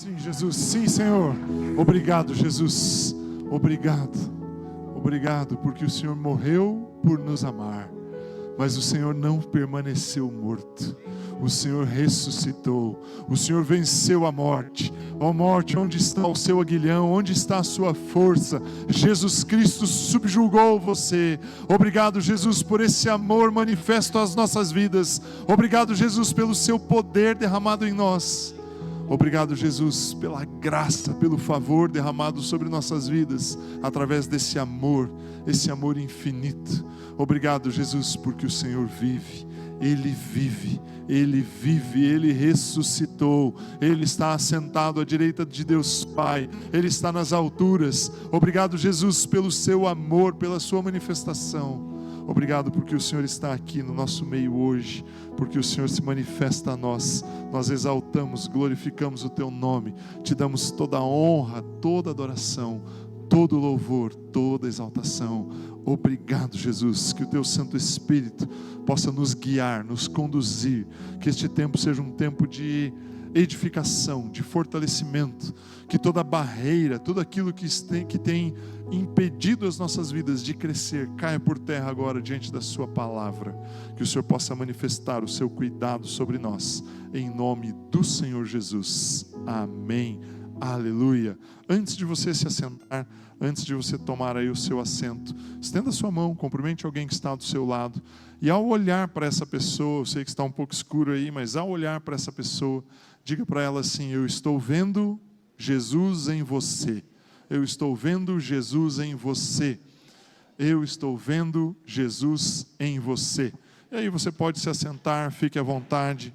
Sim, Jesus. Sim, Senhor. Obrigado, Jesus. Obrigado. Obrigado, porque o Senhor morreu por nos amar. Mas o Senhor não permaneceu morto. O Senhor ressuscitou. O Senhor venceu a morte. Ó morte, onde está o seu aguilhão? Onde está a sua força? Jesus Cristo subjugou você. Obrigado, Jesus, por esse amor manifesto às nossas vidas. Obrigado, Jesus, pelo seu poder derramado em nós. Obrigado, Jesus, pela graça, pelo favor derramado sobre nossas vidas, através desse amor, esse amor infinito. Obrigado, Jesus, porque o Senhor vive, Ele vive, Ele vive, Ele ressuscitou, Ele está assentado à direita de Deus Pai, Ele está nas alturas. Obrigado, Jesus, pelo seu amor, pela sua manifestação. Obrigado porque o Senhor está aqui no nosso meio hoje, porque o Senhor se manifesta a nós. Nós exaltamos, glorificamos o Teu nome, Te damos toda a honra, toda a adoração, todo o louvor, toda a exaltação. Obrigado, Jesus, que o Teu Santo Espírito possa nos guiar, nos conduzir, que este tempo seja um tempo de edificação, de fortalecimento, que toda barreira, tudo aquilo que tem impedido as nossas vidas de crescer, caia por terra agora diante da sua palavra, que o Senhor possa manifestar o seu cuidado sobre nós, em nome do Senhor Jesus, amém, aleluia. Antes de você se assentar, antes de você tomar aí o seu assento, estenda a sua mão, cumprimente alguém que está do seu lado, e ao olhar para essa pessoa, eu sei que está um pouco escuro aí, mas ao olhar para essa pessoa, diga para ela assim: eu estou vendo Jesus em você. Eu estou vendo Jesus em você. Eu estou vendo Jesus em você. E aí você pode se assentar, fique à vontade.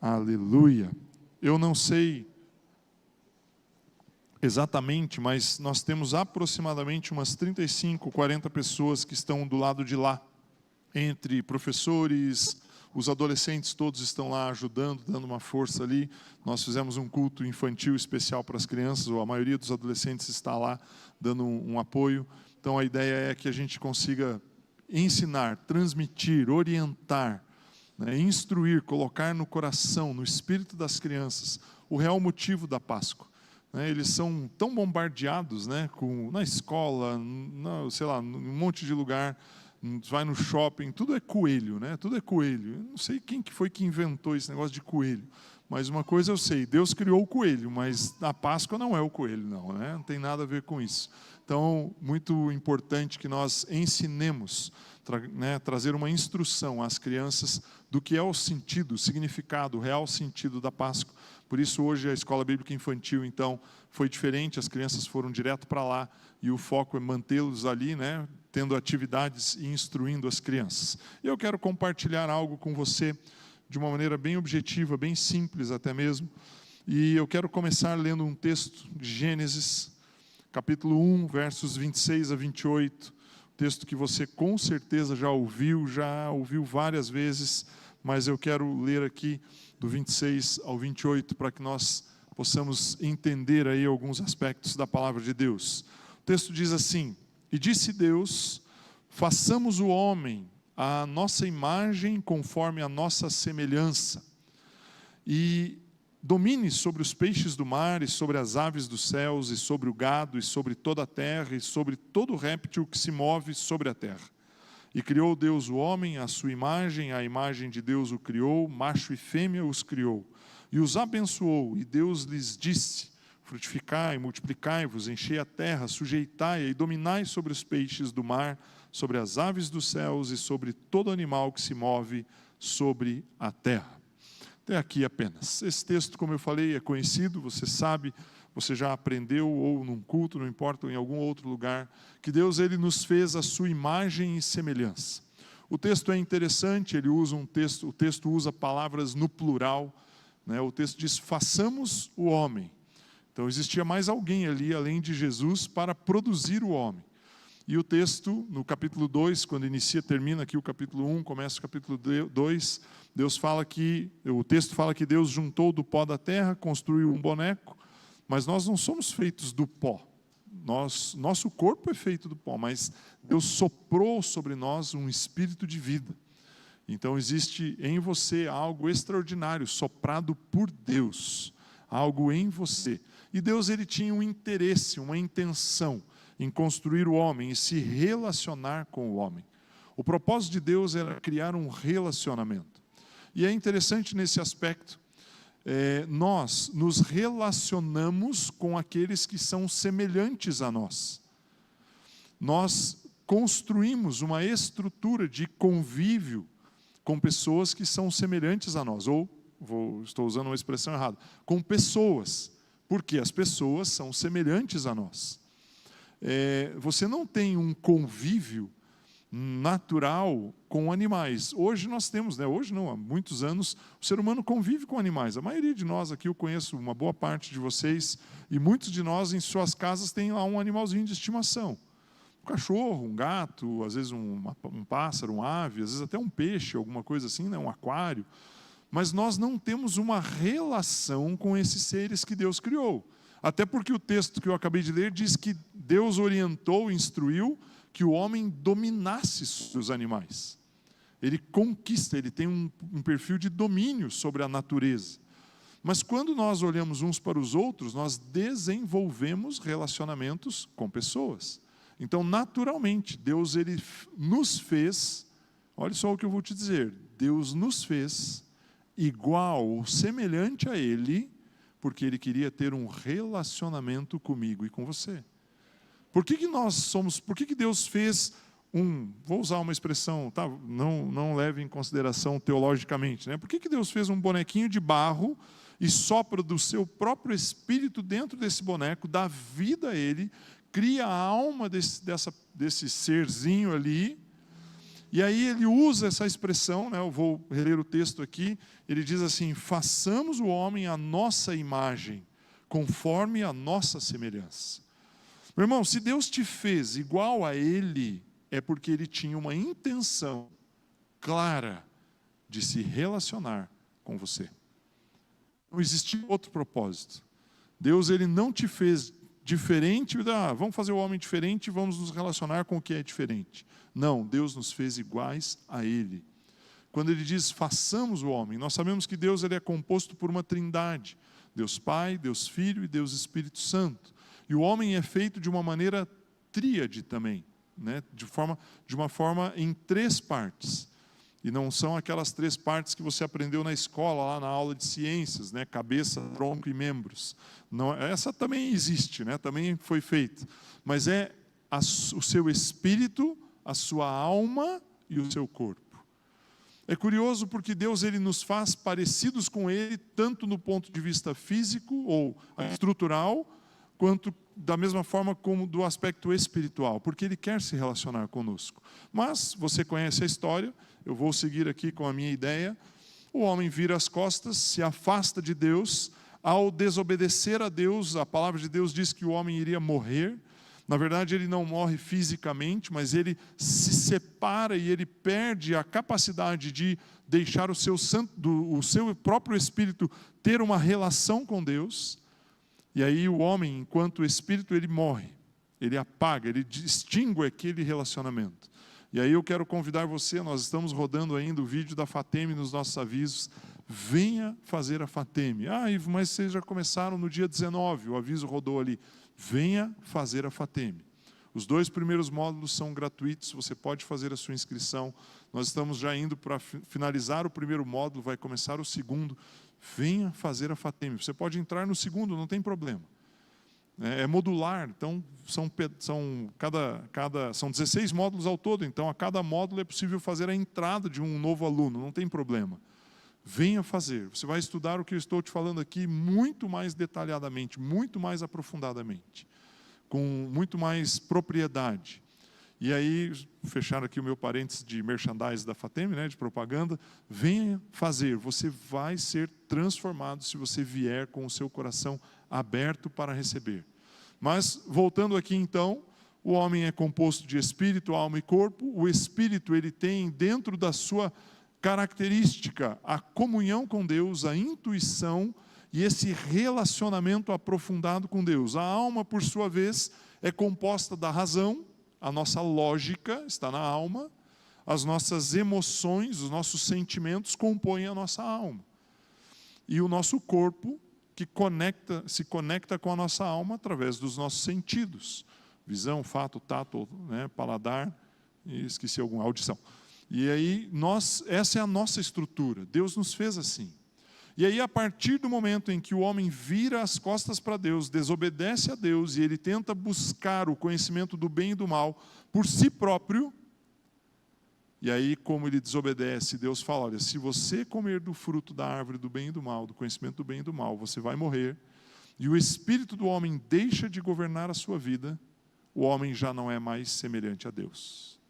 Aleluia. Eu não sei exatamente, mas nós temos aproximadamente umas 35, 40 pessoas que estão do lado de lá, entre professores, os adolescentes todos estão lá ajudando, dando uma força ali. Nós fizemos um culto infantil especial para as crianças, ou a maioria dos adolescentes está lá dando um apoio. Então a ideia é que a gente consiga ensinar, transmitir, orientar, né, instruir, colocar no coração, no espírito das crianças, o real motivo da Páscoa. Eles são tão bombardeados, né, na escola, sei lá, num monte de lugar, vai no shopping, tudo é coelho, né? Tudo é coelho. Eu não sei quem que foi que inventou esse negócio de coelho, mas uma coisa eu sei: Deus criou o coelho, mas a Páscoa não é o coelho, não, né? Não tem nada a ver com isso. Então, muito importante que nós ensinemos, trazer uma instrução às crianças do que é o sentido, o significado, o real sentido da Páscoa. Por isso, hoje, a Escola Bíblica Infantil, então, foi diferente, as crianças foram direto para lá, e o foco é mantê-los ali, né, tendo atividades e instruindo as crianças. Eu quero compartilhar algo com você, de uma maneira bem objetiva, bem simples até mesmo, e eu quero começar lendo um texto de Gênesis, capítulo 1, versos 26 a 28, texto que você com certeza já ouviu várias vezes, mas eu quero ler aqui do 26 ao 28, para que nós possamos entender aí alguns aspectos da palavra de Deus. O texto diz assim: e disse Deus, façamos o homem à nossa imagem, conforme a nossa semelhança, e domine sobre os peixes do mar, e sobre as aves dos céus, e sobre o gado, e sobre toda a terra, e sobre todo réptil que se move sobre a terra. E criou Deus o homem à sua imagem, a imagem de Deus o criou, macho e fêmea os criou. E os abençoou, e Deus lhes disse: frutificai, multiplicai-vos, enchei a terra, sujeitai-a e dominai sobre os peixes do mar, sobre as aves dos céus e sobre todo animal que se move sobre a terra. Até aqui apenas. Esse texto, como eu falei, é conhecido, você sabe, você já aprendeu, ou num culto, não importa, ou em algum outro lugar, que Deus ele nos fez a sua imagem e semelhança. O texto é interessante, o texto usa palavras no plural, né? O texto diz: façamos o homem. Então existia mais alguém ali, além de Jesus, para produzir o homem. E o texto, no capítulo 2, quando termina aqui o capítulo 1, começa o capítulo 2, o texto fala que Deus juntou do pó da terra, construiu um boneco, mas nós não somos feitos do pó. Nosso corpo é feito do pó, mas Deus soprou sobre nós um espírito de vida. Então existe em você algo extraordinário, soprado por Deus, algo em você. E Deus, ele tinha um interesse, uma intenção em construir o homem e se relacionar com o homem. O propósito de Deus era criar um relacionamento. E é interessante nesse aspecto, nós nos relacionamos com aqueles que são semelhantes a nós. Nós construímos uma estrutura de convívio com pessoas que são semelhantes a nós, ou, estou usando uma expressão errada, com pessoas, porque as pessoas são semelhantes a nós. Você não tem um convívio natural com animais. Hoje nós temos, hoje não, há muitos anos, o ser humano convive com animais. A maioria de nós aqui, eu conheço uma boa parte de vocês, e muitos de nós em suas casas têm lá um animalzinho de estimação. Um cachorro, um gato, às vezes um pássaro, um ave, às vezes até um peixe, alguma coisa assim, um aquário. Mas nós não temos uma relação com esses seres que Deus criou. Até porque o texto que eu acabei de ler diz que Deus orientou, instruiu, que o homem dominasse os animais. Ele conquista, ele tem um perfil de domínio sobre a natureza. Mas quando nós olhamos uns para os outros, nós desenvolvemos relacionamentos com pessoas. Então, naturalmente, Deus, ele nos fez, olha só o que eu vou te dizer, Deus nos fez igual ou semelhante a Ele, porque Ele queria ter um relacionamento comigo e com você. Por que Deus fez vou usar uma expressão, tá? Não leve em consideração teologicamente, Por que Deus fez um bonequinho de barro e sopra do seu próprio espírito dentro desse boneco, dá vida a ele, cria a alma desse serzinho ali, e aí ele usa essa expressão, eu vou reler o texto aqui, ele diz assim: façamos o homem à nossa imagem, conforme a nossa semelhança. Meu irmão, se Deus te fez igual a Ele, é porque Ele tinha uma intenção clara de se relacionar com você. Não existia outro propósito. Deus, ele não te fez diferente, vamos fazer o homem diferente e vamos nos relacionar com o que é diferente. Não, Deus nos fez iguais a Ele. Quando Ele diz, façamos o homem, nós sabemos que Deus, ele é composto por uma trindade. Deus Pai, Deus Filho e Deus Espírito Santo. E o homem é feito de uma maneira tríade também, de uma forma em 3 partes. E não são aquelas 3 partes que você aprendeu na escola, lá na aula de ciências, cabeça, tronco e membros. Não, essa também existe, também foi feita. Mas é o seu espírito, a sua alma e o seu corpo. É curioso porque Deus, ele nos faz parecidos com Ele, tanto no ponto de vista físico ou estrutural, quanto da mesma forma como do aspecto espiritual, porque Ele quer se relacionar conosco. Mas você conhece a história, eu vou seguir aqui com a minha ideia. O homem vira as costas, se afasta de Deus. Ao desobedecer a Deus, a palavra de Deus diz que o homem iria morrer. Na verdade, ele não morre fisicamente, mas ele se separa e ele perde a capacidade de deixar o seu próprio espírito ter uma relação com Deus. E aí o homem, enquanto espírito, ele morre, ele apaga, ele extingue aquele relacionamento. E aí eu quero convidar você, nós estamos rodando ainda o vídeo da FATEM nos nossos avisos. Venha fazer a FATEM. Ivo, mas vocês já começaram no dia 19, o aviso rodou ali. Venha fazer a FATEM. Os 2 primeiros módulos são gratuitos, você pode fazer a sua inscrição. Nós estamos já indo para finalizar o primeiro módulo, vai começar o segundo. Venha fazer a FATEM. Você pode entrar no segundo, não tem problema. É modular, então são 16 módulos ao todo, então a cada módulo é possível fazer a entrada de um novo aluno, não tem problema. Venha fazer, você vai estudar o que eu estou te falando aqui muito mais detalhadamente, muito mais aprofundadamente, com muito mais propriedade. E aí, fechar aqui o meu parênteses de merchandise da FATEM, de propaganda, venha fazer, você vai ser transformado se você vier com o seu coração aberto para receber. Mas, voltando aqui então, o homem é composto de espírito, alma e corpo. O espírito, ele tem dentro da sua característica a comunhão com Deus, a intuição e esse relacionamento aprofundado com Deus. A alma, por sua vez, é composta da razão, a nossa lógica está na alma, as nossas emoções, os nossos sentimentos compõem a nossa alma. E o nosso corpo, que se conecta com a nossa alma através dos nossos sentidos. Visão, fato, tato, né, paladar, e esqueci alguma, audição. E aí, essa é a nossa estrutura. Deus nos fez assim. E aí, a partir do momento em que o homem vira as costas para Deus, desobedece a Deus, e ele tenta buscar o conhecimento do bem e do mal por si próprio, e aí, como ele desobedece, Deus fala, olha, se você comer do fruto da árvore do bem e do mal, do conhecimento do bem e do mal, você vai morrer, e o espírito do homem deixa de governar a sua vida, o homem já não é mais semelhante a Deus.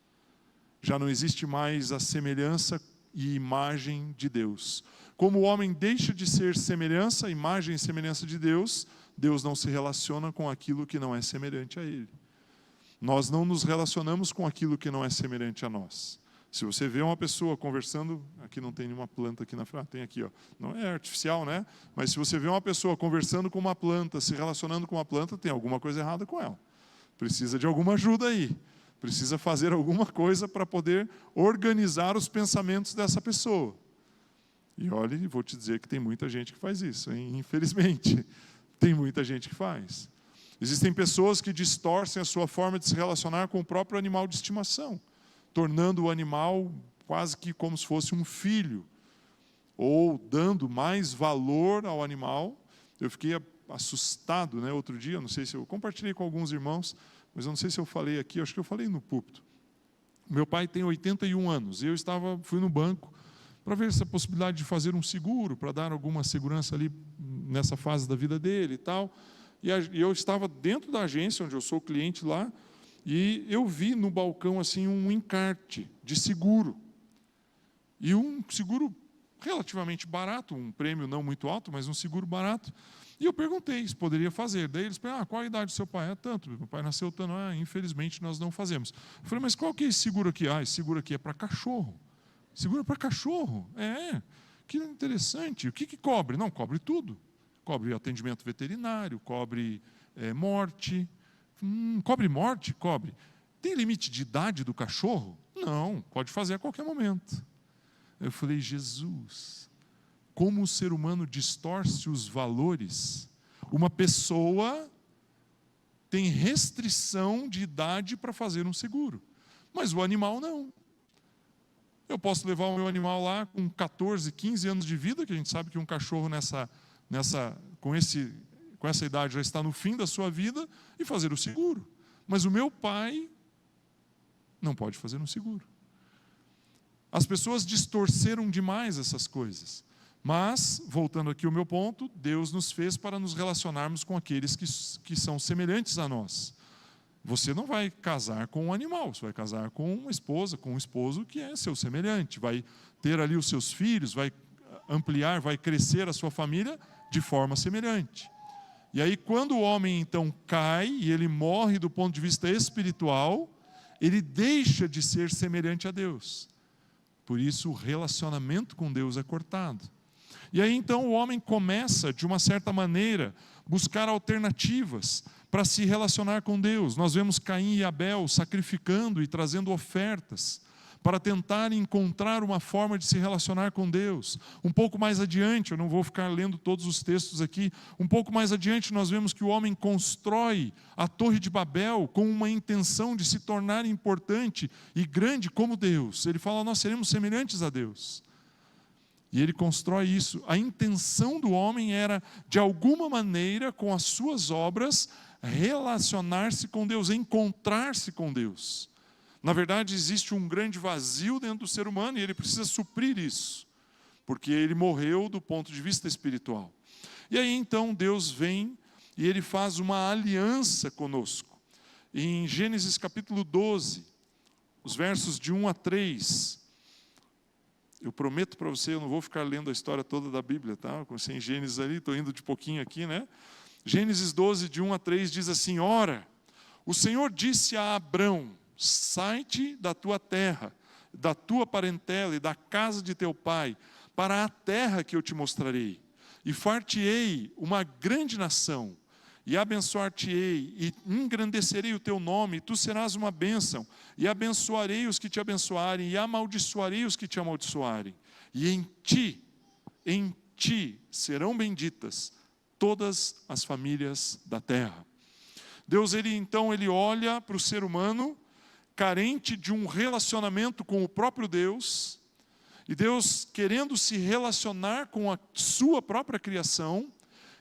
Já não existe mais a semelhança e imagem de Deus. Como o homem deixa de ser semelhança, imagem e semelhança de Deus, Deus não se relaciona com aquilo que não é semelhante a Ele. Nós não nos relacionamos com aquilo que não é semelhante a nós. Se você vê uma pessoa conversando, aqui não tem nenhuma planta aqui na frente, tem aqui, ó. Não é artificial, né? Mas se você vê uma pessoa conversando com uma planta, se relacionando com uma planta, tem alguma coisa errada com ela. Precisa de alguma ajuda aí. Precisa fazer alguma coisa para poder organizar os pensamentos dessa pessoa. E olha, vou te dizer que tem muita gente que faz isso, hein? Infelizmente. Tem muita gente que faz. Existem pessoas que distorcem a sua forma de se relacionar com o próprio animal de estimação, tornando o animal quase que como se fosse um filho, ou dando mais valor ao animal. Eu fiquei assustado, né, outro dia, não sei se eu compartilhei com alguns irmãos, mas eu não sei se eu falei aqui, acho que eu falei no púlpito. Meu pai tem 81 anos, e eu fui no banco para ver essa possibilidade de fazer um seguro, para dar alguma segurança ali nessa fase da vida dele e tal. E eu estava dentro da agência, onde eu sou cliente lá, e eu vi no balcão assim um encarte de seguro. E um seguro relativamente barato, um prêmio não muito alto, mas um seguro barato. E eu perguntei se poderia fazer. Daí eles perguntaram, qual a idade do seu pai? É tanto, meu pai nasceu tanto. Infelizmente nós não fazemos. Eu falei, mas qual que é esse seguro aqui? Esse seguro aqui é para cachorro. Seguro para cachorro? Que interessante. O que cobre? Não, cobre tudo. Cobre atendimento veterinário, cobre morte. Cobre morte? Cobre. Tem limite de idade do cachorro? Não, pode fazer a qualquer momento. Eu falei, Jesus, como o ser humano distorce os valores. Uma pessoa tem restrição de idade para fazer um seguro, mas o animal não. Eu posso levar o meu animal lá com 14, 15 anos de vida, que a gente sabe que um cachorro com essa idade já está no fim da sua vida, e fazer o seguro. Mas o meu pai não pode fazer um seguro. As pessoas distorceram demais essas coisas. Mas, voltando aqui ao meu ponto, Deus nos fez para nos relacionarmos com aqueles que são semelhantes a nós. Você não vai casar com um animal, você vai casar com uma esposa, com um esposo que é seu semelhante. Vai ter ali os seus filhos, vai ampliar, vai crescer a sua família de forma semelhante. E aí, quando o homem então cai e ele morre do ponto de vista espiritual, ele deixa de ser semelhante a Deus. Por isso, o relacionamento com Deus é cortado. E aí, então, o homem começa, de uma certa maneira, buscar alternativas para se relacionar com Deus. Nós vemos Caim e Abel sacrificando e trazendo ofertas para tentar encontrar uma forma de se relacionar com Deus. Um pouco mais adiante, eu não vou ficar lendo todos os textos aqui, um pouco mais adiante nós vemos que o homem constrói a Torre de Babel com uma intenção de se tornar importante e grande como Deus. Ele fala, nós seremos semelhantes a Deus. E ele constrói isso. A intenção do homem era, de alguma maneira, com as suas obras, relacionar-se com Deus, encontrar-se com Deus. Na verdade, existe um grande vazio dentro do ser humano e ele precisa suprir isso, porque ele morreu do ponto de vista espiritual. E aí, então, Deus vem e ele faz uma aliança conosco. Em Gênesis capítulo 12, os versos de 1 a 3, eu prometo para você, eu não vou ficar lendo a história toda da Bíblia, tá? Comecei em Gênesis ali, estou indo de pouquinho aqui, né? Gênesis 12, de 1 a 3, diz assim, ora, o Senhor disse a Abrão, sai-te da tua terra, da tua parentela e da casa de teu pai, para a terra que eu te mostrarei, e far-te-ei uma grande nação, e abençoar-te-ei, e engrandecerei o teu nome, e tu serás uma bênção, e abençoarei os que te abençoarem, e amaldiçoarei os que te amaldiçoarem. E em ti serão benditas todas as famílias da terra. Deus, ele olha para o ser humano, carente de um relacionamento com o próprio Deus, e Deus, querendo se relacionar com a sua própria criação,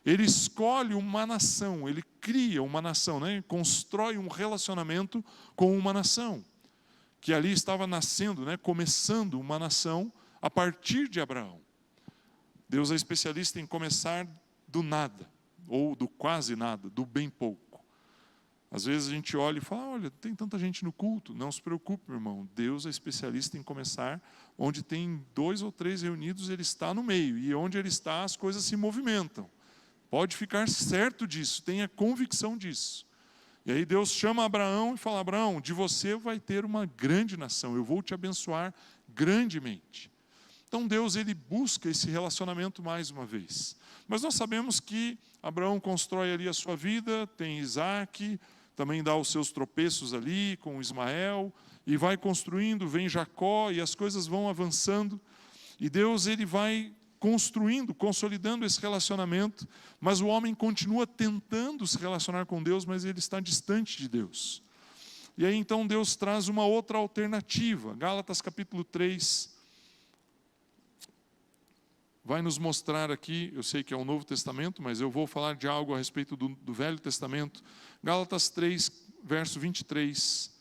ele escolhe uma nação, ele cria uma nação, né? Constrói um relacionamento com uma nação, que ali estava nascendo, né? Começando uma nação a partir de Abraão. Deus é especialista em começar do nada, ou do quase nada, do bem pouco. Às vezes a gente olha e fala, olha, tem tanta gente no culto. Não se preocupe, meu irmão, Deus é especialista em começar onde tem 2 ou 3 reunidos, ele está no meio, e onde ele está as coisas se movimentam. Pode ficar certo disso, tenha convicção disso. E aí Deus chama Abraão e fala, Abraão, de você vai ter uma grande nação, eu vou te abençoar grandemente. Então Deus, ele busca esse relacionamento mais uma vez. Mas nós sabemos que Abraão constrói ali a sua vida, tem Isaac, também dá os seus tropeços ali com Ismael, e vai construindo, vem Jacó, e as coisas vão avançando. E Deus, ele vai construindo, consolidando esse relacionamento, mas o homem continua tentando se relacionar com Deus, mas ele está distante de Deus. E aí então Deus traz uma outra alternativa. Gálatas capítulo 3 vai nos mostrar aqui, eu sei que é o Novo Testamento, mas eu vou falar de algo a respeito do Velho Testamento. Gálatas 3, verso 23.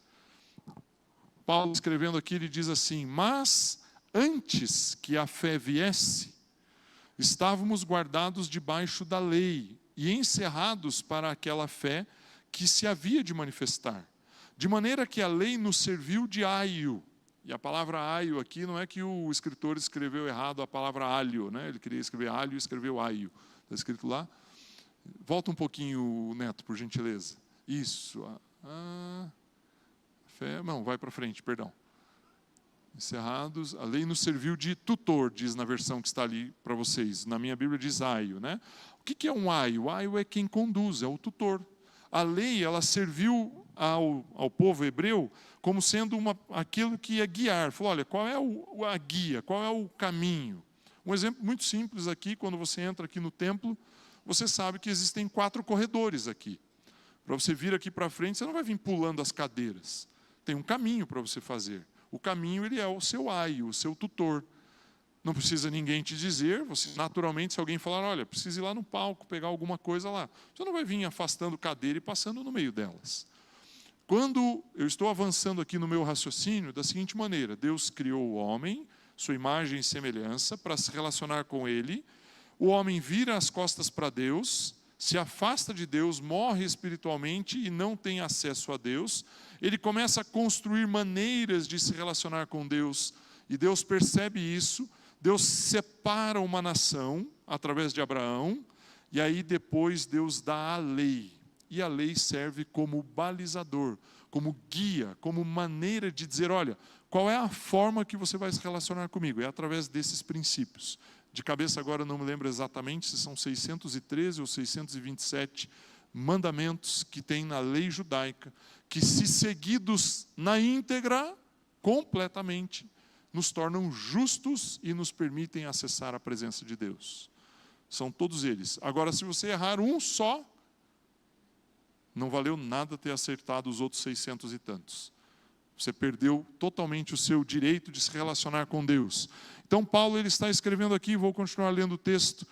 Paulo escrevendo aqui, ele diz assim, mas antes que a fé viesse, estávamos guardados debaixo da lei e encerrados para aquela fé que se havia de manifestar. De maneira que a lei nos serviu de aio. E a palavra aio aqui não é que o escritor escreveu errado a palavra alho, né? Ele queria escrever alho e escreveu aio. Está escrito lá? Volta um pouquinho, Neto, por gentileza. Isso. Fé, não, vai para frente, perdão. Encerrados, a lei nos serviu de tutor, diz na versão que está ali para vocês. Na minha Bíblia diz aio, né? O que é um aio? O aio é quem conduz, é o tutor. A lei, ela serviu ao povo hebreu como sendo aquilo que ia guiar. Falou, olha, qual é a guia, qual é o caminho? Um exemplo muito simples aqui, quando você entra aqui no templo, você sabe que existem 4 corredores aqui. Para você vir aqui para frente, você não vai vir pulando as cadeiras. Tem um caminho para você fazer. O caminho, ele é o seu aio, o seu tutor. Não precisa ninguém te dizer, você naturalmente, se alguém falar, olha, precisa ir lá no palco, pegar alguma coisa lá, você não vai vir afastando cadeira e passando no meio delas. Quando eu estou avançando aqui no meu raciocínio, da seguinte maneira, Deus criou o homem, sua imagem e semelhança, para se relacionar com ele, o homem vira as costas para Deus, se afasta de Deus, morre espiritualmente e não tem acesso a Deus, ele começa a construir maneiras de se relacionar com Deus, e Deus percebe isso, Deus separa uma nação, através de Abraão, e aí depois Deus dá a lei, e a lei serve como balizador, como guia, como maneira de dizer, olha, qual é a forma que você vai se relacionar comigo? É através desses princípios. De cabeça agora não me lembro exatamente se são 613 ou 627 mandamentos que tem na lei judaica, que se seguidos na íntegra, completamente, nos tornam justos e nos permitem acessar a presença de Deus. São todos eles. Agora, se você errar um só, não valeu nada ter acertado os outros 600 e tantos. Você perdeu totalmente o seu direito de se relacionar com Deus. Então Paulo, ele está escrevendo aqui, vou continuar lendo o texto,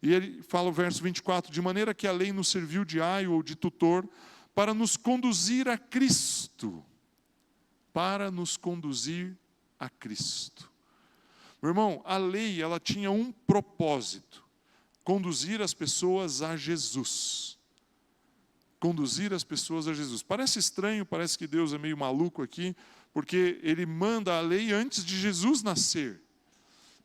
e ele fala o verso 24, de maneira que a lei nos serviu de aio ou de tutor, para nos conduzir a Cristo. Para nos conduzir a Cristo. Meu irmão, a lei, ela tinha um propósito, conduzir as pessoas a Jesus. Conduzir as pessoas a Jesus. Parece estranho, parece que Deus é meio maluco aqui, porque ele manda a lei antes de Jesus nascer.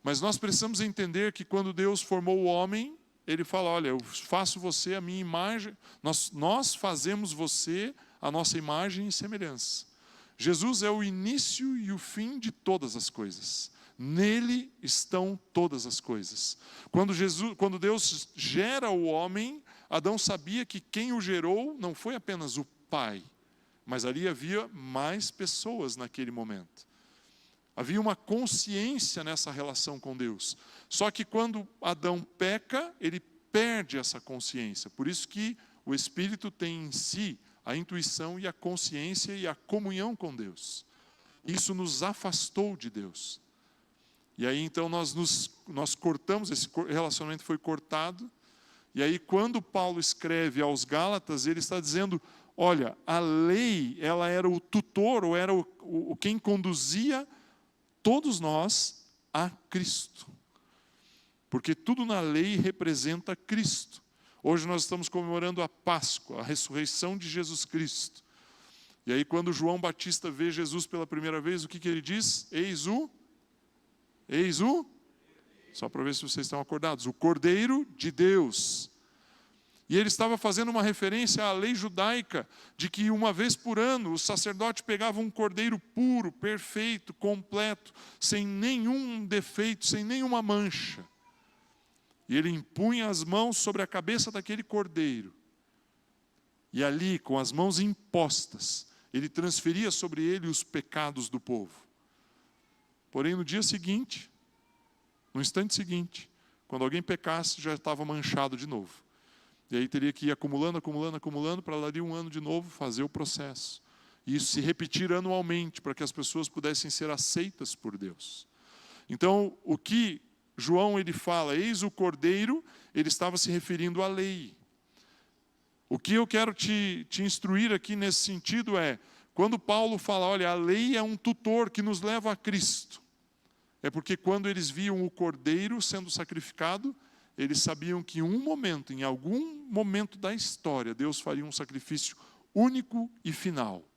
Mas nós precisamos entender que quando Deus formou o homem, ele fala, olha, eu faço você a minha imagem, nós fazemos você a nossa imagem e semelhança. Jesus é o início e o fim de todas as coisas. Nele estão todas as coisas. Quando Deus gera o homem, Adão sabia que quem o gerou não foi apenas o pai, mas ali havia mais pessoas naquele momento. Havia uma consciência nessa relação com Deus. Só que quando Adão peca, ele perde essa consciência. Por isso que o Espírito tem em si a intuição e a consciência e a comunhão com Deus. Isso nos afastou de Deus. E aí então nós cortamos, esse relacionamento foi cortado. E aí quando Paulo escreve aos Gálatas, ele está dizendo, olha, a lei, ela era o tutor, ou era quem conduzia todos nós a Cristo. Porque tudo na lei representa Cristo. Hoje nós estamos comemorando a Páscoa, a ressurreição de Jesus Cristo. E aí quando João Batista vê Jesus pela primeira vez, o que ele diz? Eis o, só para ver se vocês estão acordados, o Cordeiro de Deus. E ele estava fazendo uma referência à lei judaica, de que uma vez por ano o sacerdote pegava um cordeiro puro, perfeito, completo, sem nenhum defeito, sem nenhuma mancha. E ele impunha as mãos sobre a cabeça daquele cordeiro. E ali, com as mãos impostas, ele transferia sobre ele os pecados do povo. Porém, no dia seguinte, no instante seguinte, quando alguém pecasse, já estava manchado de novo. E aí teria que ir acumulando, para dali um ano de novo fazer o processo. E isso se repetir anualmente, para que as pessoas pudessem ser aceitas por Deus. Então, o que João ele fala, eis o Cordeiro, ele estava se referindo à lei. O que eu quero te instruir aqui nesse sentido é, quando Paulo fala, olha, a lei é um tutor que nos leva a Cristo. É porque quando eles viam o Cordeiro sendo sacrificado, eles sabiam que em algum momento da história, Deus faria um sacrifício único e final,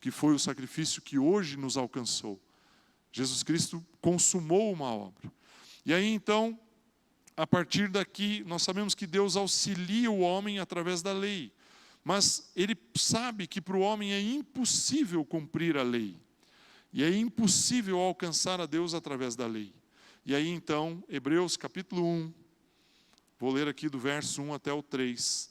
que foi o sacrifício que hoje nos alcançou. Jesus Cristo consumou uma obra. E aí então, a partir daqui, nós sabemos que Deus auxilia o homem através da lei. Mas Ele sabe que para o homem é impossível cumprir a lei. E é impossível alcançar a Deus através da lei. E aí então, Hebreus capítulo 1, vou ler aqui do verso 1 até o 3,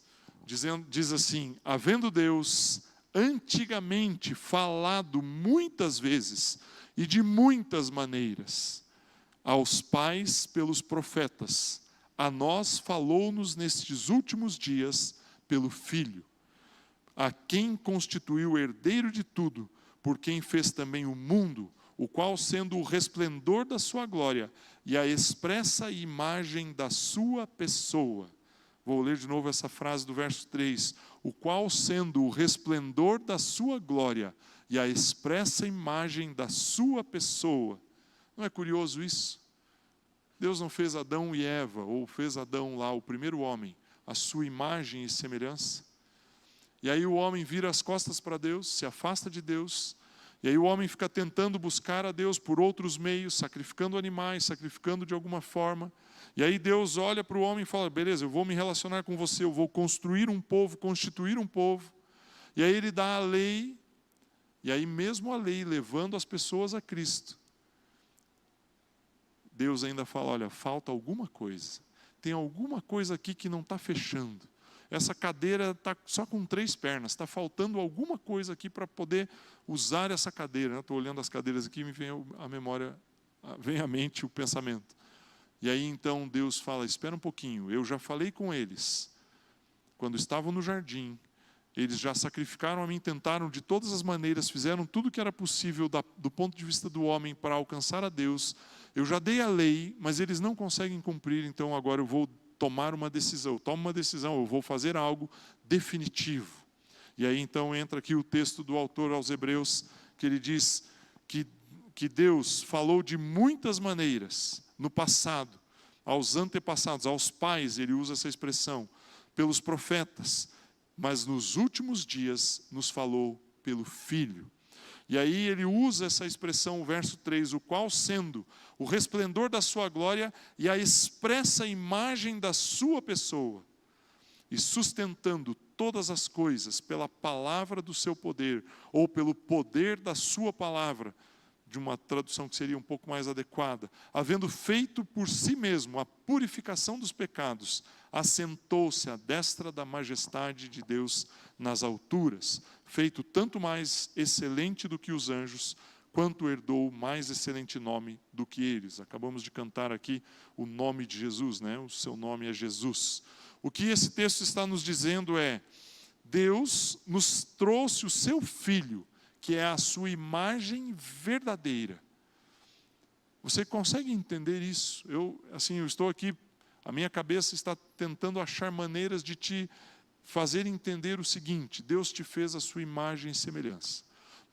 diz assim, havendo Deus antigamente falado muitas vezes e de muitas maneiras aos pais pelos profetas, a nós falou-nos nestes últimos dias pelo Filho, a quem constituiu o herdeiro de tudo, por quem fez também o mundo, o qual sendo o resplendor da sua glória e a expressa imagem da sua pessoa. Vou ler de novo essa frase do verso 3. O qual sendo o resplendor da sua glória e a expressa imagem da sua pessoa. Não é curioso isso? Deus não fez Adão e Eva, ou fez Adão lá, o primeiro homem, a sua imagem e semelhança? E aí o homem vira as costas para Deus, se afasta de Deus. E aí o homem fica tentando buscar a Deus por outros meios, sacrificando animais, sacrificando de alguma forma. E aí Deus olha para o homem e fala, beleza, eu vou me relacionar com você, eu vou construir um povo, constituir um povo. E aí Ele dá a lei, e aí mesmo a lei levando as pessoas a Cristo, Deus ainda fala, olha, falta alguma coisa. Tem alguma coisa aqui que não está fechando. Essa cadeira está só com 3 pernas, está faltando alguma coisa aqui para poder usar essa cadeira. Estou olhando as cadeiras aqui e me vem a memória, vem à mente o pensamento. E aí então Deus fala, espera um pouquinho, eu já falei com eles, quando estavam no jardim, eles já sacrificaram a mim, tentaram de todas as maneiras, fizeram tudo o que era possível do ponto de vista do homem para alcançar a Deus. Eu já dei a lei, mas eles não conseguem cumprir, então agora eu vou tomar uma decisão, eu vou fazer algo definitivo. E aí então entra aqui o texto do autor aos Hebreus, que ele diz que Deus falou de muitas maneiras no passado, aos antepassados, aos pais, ele usa essa expressão, pelos profetas, mas nos últimos dias nos falou pelo Filho. E aí ele usa essa expressão, o verso 3, o qual sendo o resplendor da sua glória e a expressa imagem da sua pessoa, e sustentando todas as coisas pela palavra do seu poder, ou pelo poder da sua palavra, de uma tradução que seria um pouco mais adequada, havendo feito por si mesmo a purificação dos pecados, assentou-se à destra da majestade de Deus nas alturas, feito tanto mais excelente do que os anjos, quanto herdou mais excelente nome do que eles. Acabamos de cantar aqui o nome de Jesus, né? O seu nome é Jesus. O que esse texto está nos dizendo é: Deus nos trouxe o seu Filho, que é a sua imagem verdadeira. Você consegue entender isso? Eu estou aqui, a minha cabeça está tentando achar maneiras de te fazer entender o seguinte: Deus te fez a sua imagem e semelhança.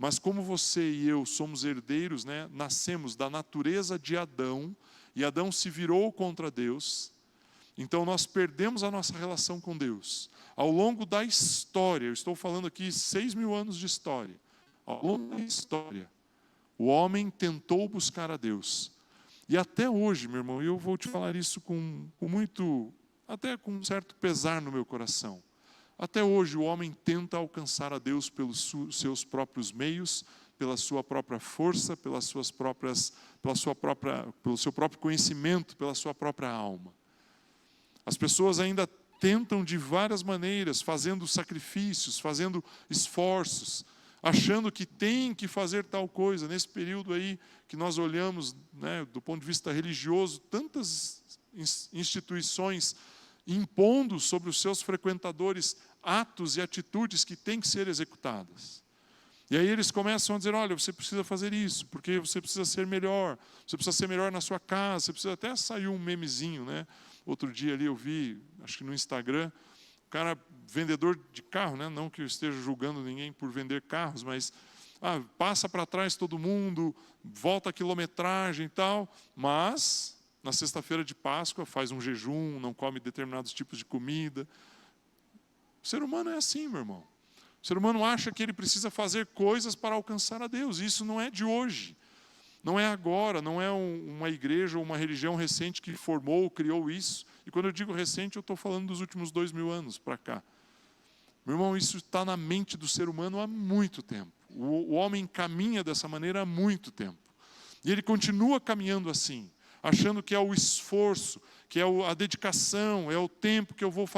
Mas como você e eu somos herdeiros, né, nascemos da natureza de Adão, e Adão se virou contra Deus, então nós perdemos a nossa relação com Deus. Ao longo da história, eu estou falando aqui 6.000 anos de história, ao longo da história, o homem tentou buscar a Deus. E até hoje, meu irmão, eu vou te falar isso com muito, até com um certo pesar no meu coração. Até hoje o homem tenta alcançar a Deus pelos seus próprios meios, pela sua própria força, pelo seu próprio conhecimento, pela sua própria alma. As pessoas ainda tentam de várias maneiras, fazendo sacrifícios, fazendo esforços, achando que tem que fazer tal coisa. Nesse período aí que nós olhamos, né, do ponto de vista religioso, tantas instituições impondo sobre os seus frequentadores atos e atitudes que têm que ser executadas. E aí eles começam a dizer: olha, você precisa fazer isso, porque você precisa ser melhor, você precisa ser melhor na sua casa, você precisa... Até saiu um memezinho, né? Outro dia ali eu vi, acho que no Instagram, o cara, vendedor de carro, né? Não que eu esteja julgando ninguém por vender carros, mas passa para trás todo mundo, volta a quilometragem e tal, mas na sexta-feira de Páscoa faz um jejum, não come determinados tipos de comida. O ser humano é assim, meu irmão. O ser humano acha que ele precisa fazer coisas para alcançar a Deus. Isso não é de hoje. Não é agora, não é uma igreja ou uma religião recente que formou, criou isso. E quando eu digo recente, eu estou falando dos últimos 2.000 anos para cá. Meu irmão, isso está na mente do ser humano há muito tempo. O homem caminha dessa maneira há muito tempo. E ele continua caminhando assim, achando que é o esforço, que é a dedicação, é o tempo que eu vou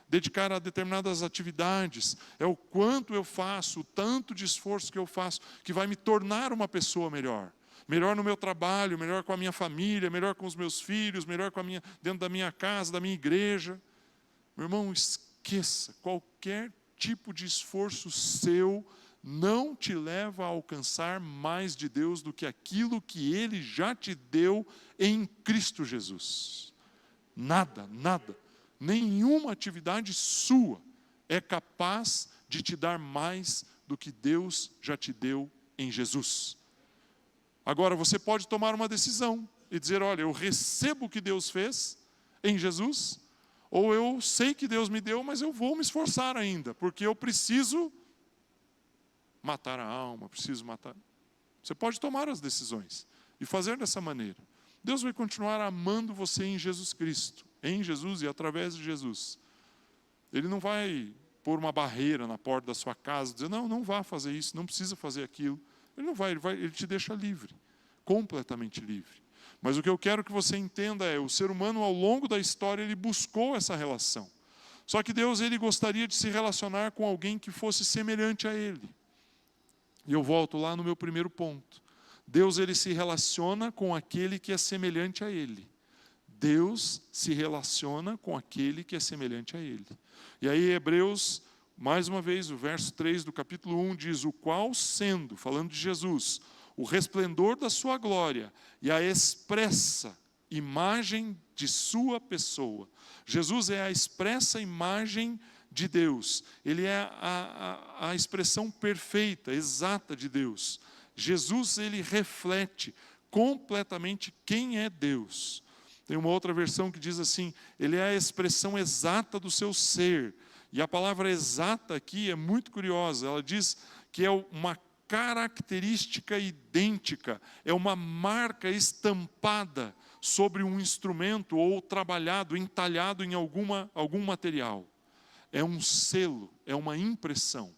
dedicar a determinadas atividades, é o quanto eu faço, o tanto de esforço que eu faço, que vai me tornar uma pessoa melhor. Melhor no meu trabalho, melhor com a minha família, melhor com os meus filhos, melhor dentro da minha casa, da minha igreja. Meu irmão, esqueça, qualquer tipo de esforço seu não te leva a alcançar mais de Deus do que aquilo que Ele já te deu em Cristo Jesus. Nada, nada. Nenhuma atividade sua é capaz de te dar mais do que Deus já te deu em Jesus. Agora, você pode tomar uma decisão e dizer: olha, eu recebo o que Deus fez em Jesus, ou eu sei que Deus me deu, mas eu vou me esforçar ainda, porque eu preciso matar a alma, preciso matar. Você pode tomar as decisões e fazer dessa maneira. Deus vai continuar amando você em Jesus Cristo, em Jesus e através de Jesus. Ele não vai pôr uma barreira na porta da sua casa, dizer: não vá fazer isso, não precisa fazer aquilo. Ele não vai, ele te deixa livre, completamente livre. Mas o que eu quero que você entenda é: o ser humano ao longo da história ele buscou essa relação. Só que Deus ele gostaria de se relacionar com alguém que fosse semelhante a Ele. E eu volto lá no meu primeiro ponto. Deus ele se relaciona com aquele que é semelhante a Ele. Deus se relaciona com aquele que é semelhante a Ele. E aí Hebreus, mais uma vez, o verso 3 do capítulo 1 diz: o qual sendo, falando de Jesus, o resplendor da sua glória e a expressa imagem de sua pessoa. Jesus é a expressa imagem de Deus. Ele é a expressão perfeita, exata de Deus. Jesus, ele reflete completamente quem é Deus. Tem uma outra versão que diz assim: ele é a expressão exata do seu ser. E a palavra exata aqui é muito curiosa. Ela diz que é uma característica idêntica, é uma marca estampada sobre um instrumento ou trabalhado, entalhado em algum material. É um selo, é uma impressão.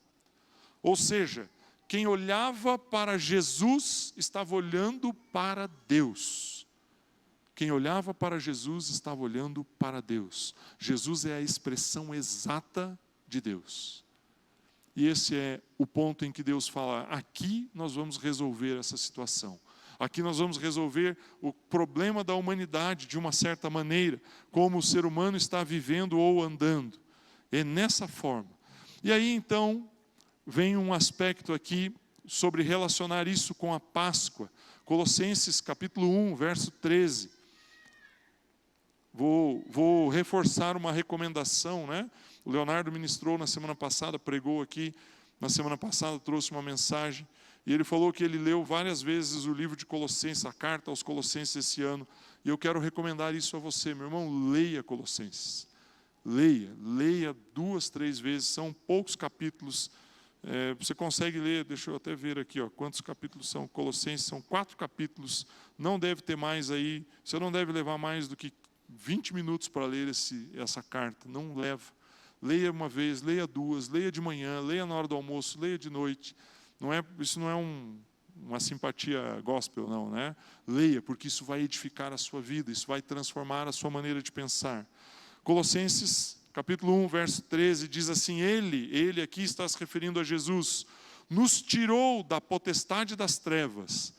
Ou seja, quem olhava para Jesus estava olhando para Deus. Quem olhava para Jesus estava olhando para Deus. Jesus é a expressão exata de Deus. E esse é o ponto em que Deus fala, aqui nós vamos resolver essa situação. Aqui nós vamos resolver o problema da humanidade de uma certa maneira, como o ser humano está vivendo ou andando. É nessa forma. E aí então, vem um aspecto aqui sobre relacionar isso com a Páscoa. Colossenses capítulo 1, verso 13. Vou reforçar uma recomendação, né? O Leonardo ministrou na semana passada, pregou aqui, na semana passada trouxe uma mensagem, e ele falou que ele leu várias vezes o livro de Colossenses, a carta aos Colossenses esse ano, e eu quero recomendar isso a você, meu irmão, leia Colossenses. Leia 2, 3 vezes, são poucos capítulos, você consegue ler, deixa eu até ver aqui, quantos capítulos são Colossenses, são 4 capítulos, não deve ter mais aí, você não deve levar mais do que 20 minutos para ler essa carta, não leva. Leia uma vez, leia 2, leia de manhã, leia na hora do almoço, leia de noite. Isso não é uma simpatia gospel, não, né? Leia, porque isso vai edificar a sua vida, isso vai transformar a sua maneira de pensar. Colossenses, capítulo 1, verso 13, diz assim, ele aqui está se referindo a Jesus, nos tirou da potestade das trevas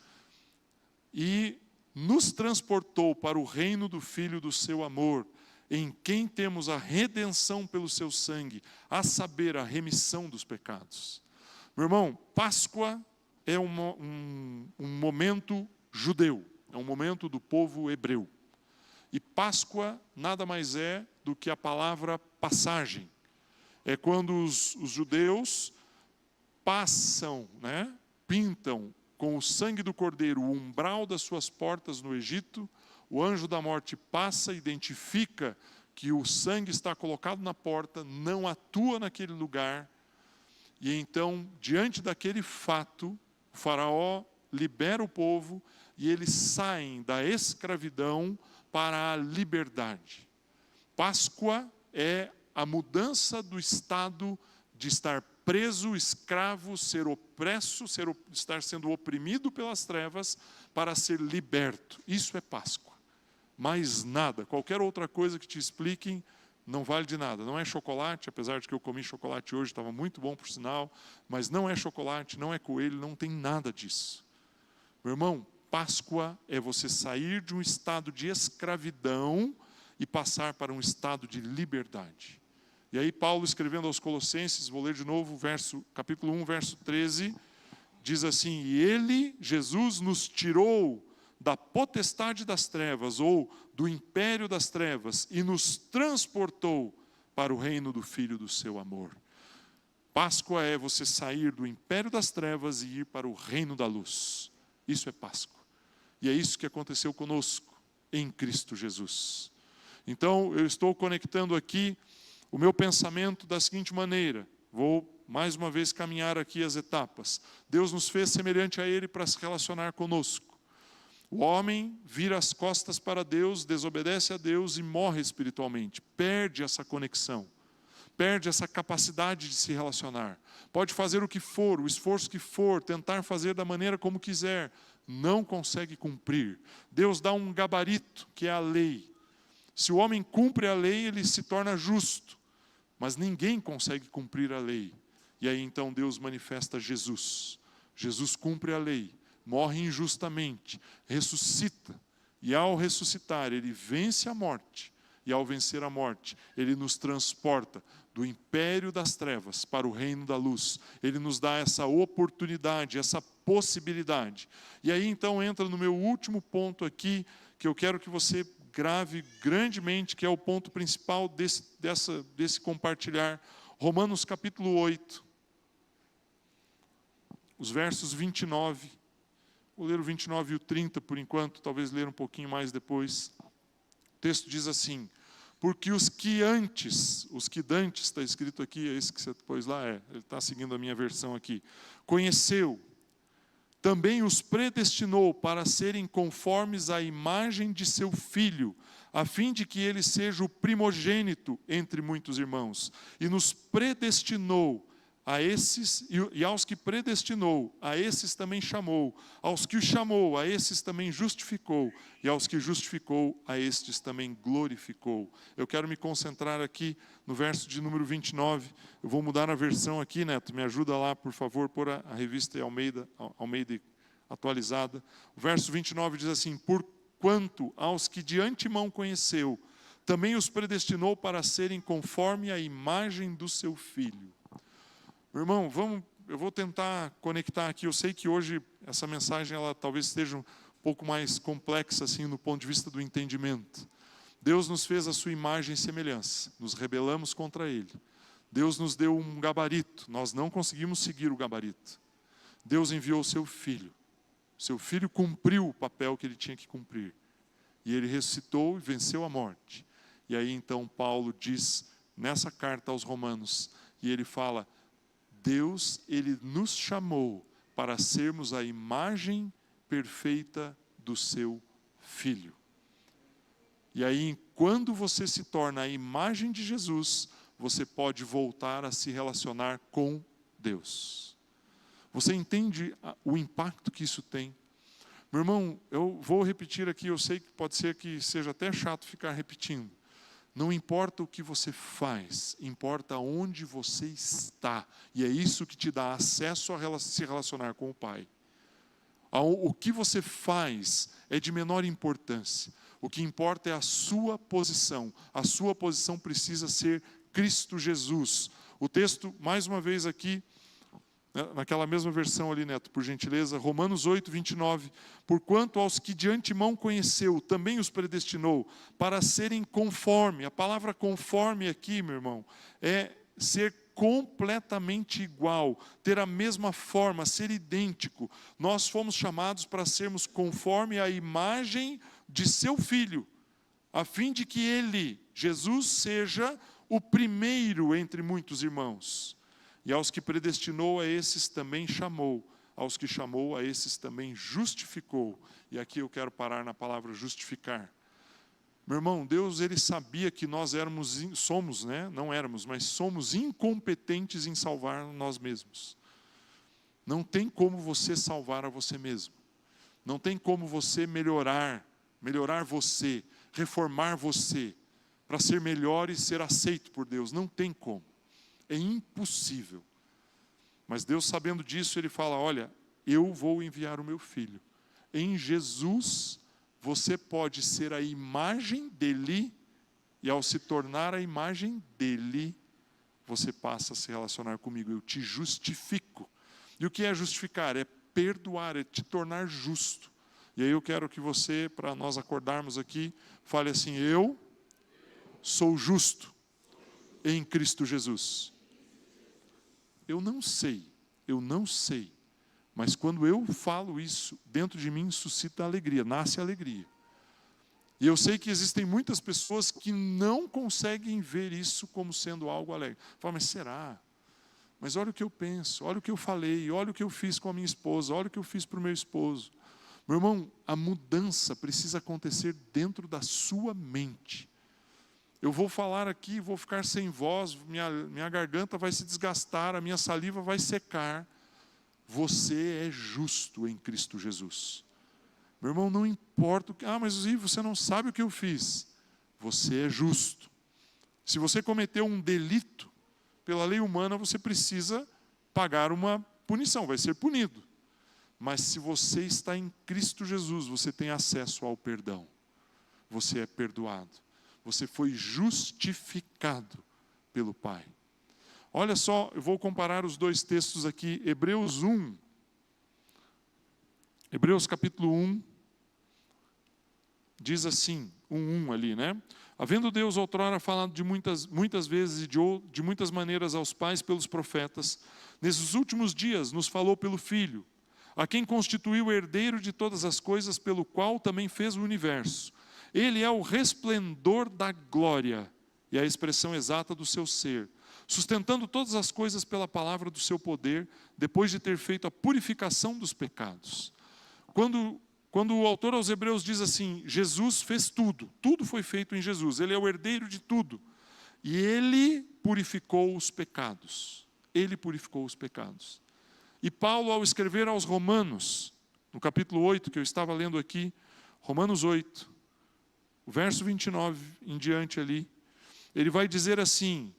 e nos transportou para o reino do Filho do seu amor, em quem temos a redenção pelo seu sangue, a saber, a remissão dos pecados. Meu irmão, Páscoa é um momento judeu, é um momento do povo hebreu. E Páscoa nada mais é do que a palavra passagem. É quando os judeus passam, né, pintam com o sangue do cordeiro o umbral das suas portas no Egito. O anjo da morte passa, identifica que o sangue está colocado na porta, não atua naquele lugar. E então, diante daquele fato, o faraó libera o povo e eles saem da escravidão para a liberdade. Páscoa é a mudança do estado de estar preso, escravo, ser opresso, estar sendo oprimido pelas trevas, para ser liberto. Isso é Páscoa. Mais nada, qualquer outra coisa que te expliquem, não vale de nada. Não é chocolate, apesar de que eu comi chocolate hoje, estava muito bom por sinal, mas não é chocolate, não é coelho, não tem nada disso. Meu irmão, Páscoa é você sair de um estado de escravidão e passar para um estado de liberdade. E aí Paulo, escrevendo aos Colossenses, vou ler de novo, capítulo 1, verso 13, diz assim, e ele, Jesus, nos tirou da potestade das trevas, ou do império das trevas, e nos transportou para o reino do Filho do seu amor. Páscoa é você sair do império das trevas e ir para o reino da luz. Isso é Páscoa. E é isso que aconteceu conosco, em Cristo Jesus. Então, eu estou conectando aqui o meu pensamento da seguinte maneira. Vou, mais uma vez, caminhar aqui as etapas. Deus nos fez semelhante a Ele para se relacionar conosco. O homem vira as costas para Deus, desobedece a Deus e morre espiritualmente. Perde essa conexão. Perde essa capacidade de se relacionar. Pode fazer o que for, o esforço que for, tentar fazer da maneira como quiser. Não consegue cumprir. Deus dá um gabarito, que é a lei. Se o homem cumpre a lei, ele se torna justo. Mas ninguém consegue cumprir a lei. E aí então Deus manifesta Jesus. Jesus cumpre a lei. Morre injustamente, ressuscita, e ao ressuscitar, ele vence a morte, e ao vencer a morte, ele nos transporta do império das trevas para o reino da luz. Ele nos dá essa oportunidade, essa possibilidade. E aí então entra no meu último ponto aqui, que eu quero que você grave grandemente, que é o ponto principal desse compartilhar. Romanos capítulo 8, os versos 29. Vou ler o 29 e o 30 por enquanto, talvez ler um pouquinho mais depois. O texto diz assim, porque os que dantes, está escrito aqui, é esse que você pôs lá, ele está seguindo a minha versão aqui, conheceu, também os predestinou para serem conformes à imagem de seu Filho, a fim de que ele seja o primogênito entre muitos irmãos, e nos predestinou a esses, e aos que predestinou, a esses também chamou. Aos que chamou, a esses também justificou. E aos que justificou, a estes também glorificou. Eu quero me concentrar aqui no verso de número 29. Eu vou mudar a versão aqui, Neto. Me ajuda lá, por favor, pôr a revista Almeida atualizada. O verso 29 diz assim: porquanto aos que de antemão conheceu, também os predestinou para serem conforme a imagem do seu Filho. Meu irmão, eu vou tentar conectar aqui. Eu sei que hoje essa mensagem ela talvez esteja um pouco mais complexa assim no ponto de vista do entendimento. Deus nos fez a sua imagem e semelhança. Nos rebelamos contra Ele. Deus nos deu um gabarito. Nós não conseguimos seguir o gabarito. Deus enviou o seu Filho. O seu Filho cumpriu o papel que Ele tinha que cumprir. E Ele ressuscitou e venceu a morte. E aí então Paulo diz nessa carta aos Romanos, e ele fala: Deus, Ele nos chamou para sermos a imagem perfeita do seu Filho. E aí, quando você se torna a imagem de Jesus, você pode voltar a se relacionar com Deus. Você entende o impacto que isso tem? Meu irmão, eu vou repetir aqui, eu sei que pode ser que seja até chato ficar repetindo. Não importa o que você faz, importa onde você está. E é isso que te dá acesso a se relacionar com o Pai. O que você faz é de menor importância. O que importa é a sua posição. A sua posição precisa ser Cristo Jesus. O texto, mais uma vez aqui, naquela mesma versão ali, Neto, por gentileza, Romanos 8, 29. Porquanto aos que de antemão conheceu, também os predestinou, para serem conforme. A palavra conforme aqui, meu irmão, é ser completamente igual, ter a mesma forma, ser idêntico. Nós fomos chamados para sermos conforme a imagem de seu Filho, a fim de que Ele, Jesus, seja o primeiro entre muitos irmãos. E aos que predestinou, a esses também chamou. Aos que chamou, a esses também justificou. E aqui eu quero parar na palavra justificar. Meu irmão, Deus, Ele sabia que nós somos, né? Não éramos, mas somos incompetentes em salvar nós mesmos. Não tem como você salvar a você mesmo. Não tem como você melhorar você, reformar você, para ser melhor e ser aceito por Deus. Não tem como. É impossível. Mas Deus, sabendo disso, Ele fala: olha, eu vou enviar o meu Filho. Em Jesus, você pode ser a imagem dEle, e ao se tornar a imagem dEle, você passa a se relacionar comigo. Eu te justifico. E o que é justificar? É perdoar, é te tornar justo. E aí eu quero que você, para nós acordarmos aqui, fale assim: eu sou justo em Cristo Jesus. Eu não sei, mas quando eu falo isso, dentro de mim suscita alegria, nasce alegria. E eu sei que existem muitas pessoas que não conseguem ver isso como sendo algo alegre. Fala, mas será? Mas olha o que eu penso, olha o que eu falei, olha o que eu fiz com a minha esposa, olha o que eu fiz para o meu esposo. Meu irmão, a mudança precisa acontecer dentro da sua mente. Eu vou falar aqui, vou ficar sem voz, minha garganta vai se desgastar, a minha saliva vai secar. Você é justo em Cristo Jesus. Meu irmão, não importa o que... mas você não sabe o que eu fiz. Você é justo. Se você cometeu um delito, pela lei humana, você precisa pagar uma punição, vai ser punido. Mas se você está em Cristo Jesus, você tem acesso ao perdão. Você é perdoado. Você foi justificado pelo Pai. Olha só, eu vou comparar os dois textos aqui. Hebreus capítulo 1, diz assim, 1 ali, né? Havendo Deus outrora falado de muitas vezes e de muitas maneiras aos pais pelos profetas, nesses últimos dias nos falou pelo Filho, a quem constituiu o herdeiro de todas as coisas, pelo qual também fez o universo. Ele é o resplendor da glória e a expressão exata do seu ser, sustentando todas as coisas pela palavra do seu poder, depois de ter feito a purificação dos pecados. Quando o autor aos Hebreus diz assim, Jesus fez tudo foi feito em Jesus, Ele é o herdeiro de tudo, e Ele purificou os pecados. ele purificou os pecados. E Paulo, ao escrever aos Romanos, no capítulo 8, que eu estava lendo aqui, Romanos 8, o verso 29 em diante ali, ele vai dizer assim: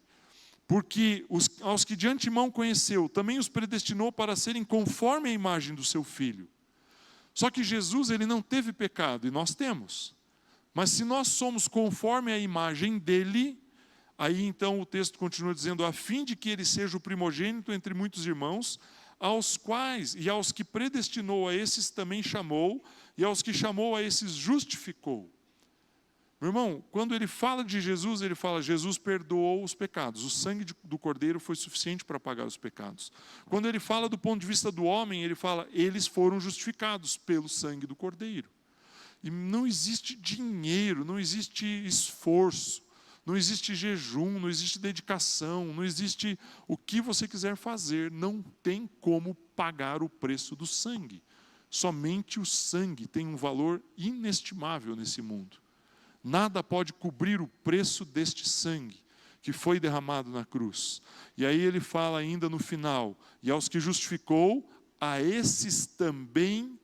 porque aos que de antemão conheceu, também os predestinou para serem conforme a imagem do seu Filho. Só que Jesus, ele não teve pecado, e nós temos. Mas se nós somos conforme a imagem dele, aí então o texto continua dizendo, a fim de que ele seja o primogênito entre muitos irmãos, aos quais, e aos que predestinou a esses também chamou, e aos que chamou a esses justificou. Meu irmão, quando ele fala de Jesus, ele fala, Jesus perdoou os pecados. O sangue do Cordeiro foi suficiente para pagar os pecados. Quando ele fala do ponto de vista do homem, ele fala, eles foram justificados pelo sangue do Cordeiro. E não existe dinheiro, não existe esforço, não existe jejum, não existe dedicação, não existe o que você quiser fazer, não tem como pagar o preço do sangue. Somente o sangue tem um valor inestimável nesse mundo. Nada pode cobrir o preço deste sangue que foi derramado na cruz. E aí ele fala ainda no final, e aos que justificou, a esses também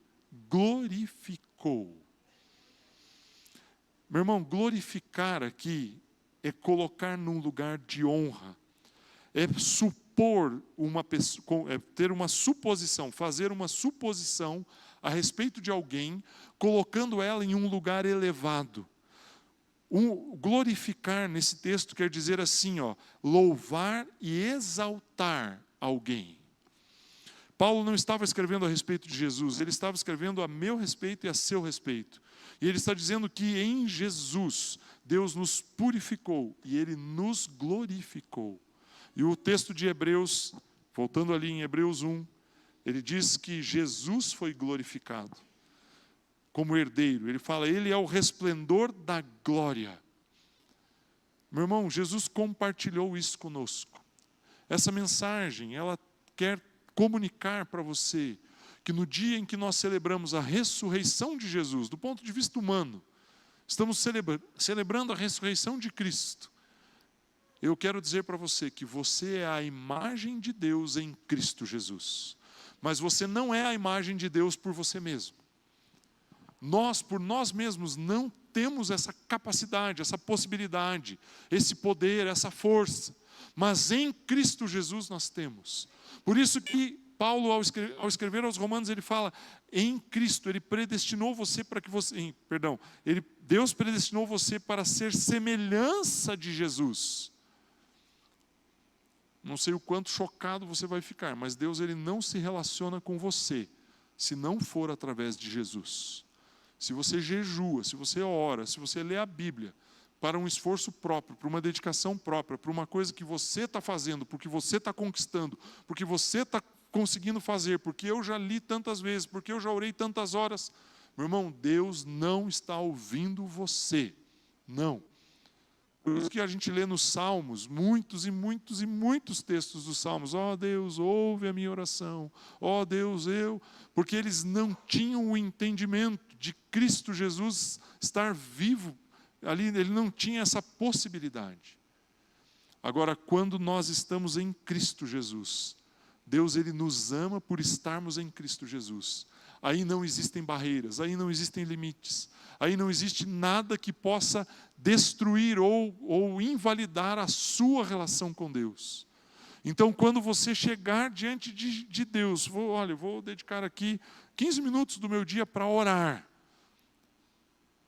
glorificou. Meu irmão, glorificar aqui é colocar num lugar de honra, é supor uma pessoa, é ter uma suposição, fazer uma suposição a respeito de alguém, colocando ela em um lugar elevado. Glorificar nesse texto quer dizer assim, louvar e exaltar alguém. Paulo não estava escrevendo a respeito de Jesus, ele estava escrevendo a meu respeito e a seu respeito. E ele está dizendo que em Jesus, Deus nos purificou e ele nos glorificou. E o texto de Hebreus, voltando ali em Hebreus 1, ele diz que Jesus foi glorificado como herdeiro. Ele fala, ele é o resplendor da glória. Meu irmão, Jesus compartilhou isso conosco. Essa mensagem, ela quer comunicar para você que no dia em que nós celebramos a ressurreição de Jesus, do ponto de vista humano, estamos celebrando a ressurreição de Cristo. Eu quero dizer para você que você é a imagem de Deus em Cristo Jesus. Mas você não é a imagem de Deus por você mesmo. Nós, por nós mesmos, não temos essa capacidade, essa possibilidade, esse poder, essa força. Mas em Cristo Jesus nós temos. Por isso que Paulo, ao escrever aos Romanos, ele fala, em Cristo, ele predestinou você para que você... Deus predestinou você para ser semelhança de Jesus. Não sei o quanto chocado você vai ficar, mas Deus, ele não se relaciona com você, se não for através de Jesus. Se você jejua, se você ora, se você lê a Bíblia, para um esforço próprio, para uma dedicação própria, para uma coisa que você está fazendo, porque você está conquistando, porque você está conseguindo fazer, porque eu já li tantas vezes, porque eu já orei tantas horas. Meu irmão, Deus não está ouvindo você. Não. Por isso que a gente lê nos Salmos, muitos e muitos e muitos textos dos Salmos. Ó Deus, ouve a minha oração. Ó Deus, porque eles não tinham o entendimento de Cristo Jesus estar vivo. Ali ele não tinha essa possibilidade. Agora, quando nós estamos em Cristo Jesus, Deus, ele nos ama por estarmos em Cristo Jesus. Aí não existem barreiras, aí não existem limites, aí não existe nada que possa destruir ou invalidar a sua relação com Deus. Então, quando você chegar diante de Deus, vou dedicar aqui 15 minutos do meu dia para orar.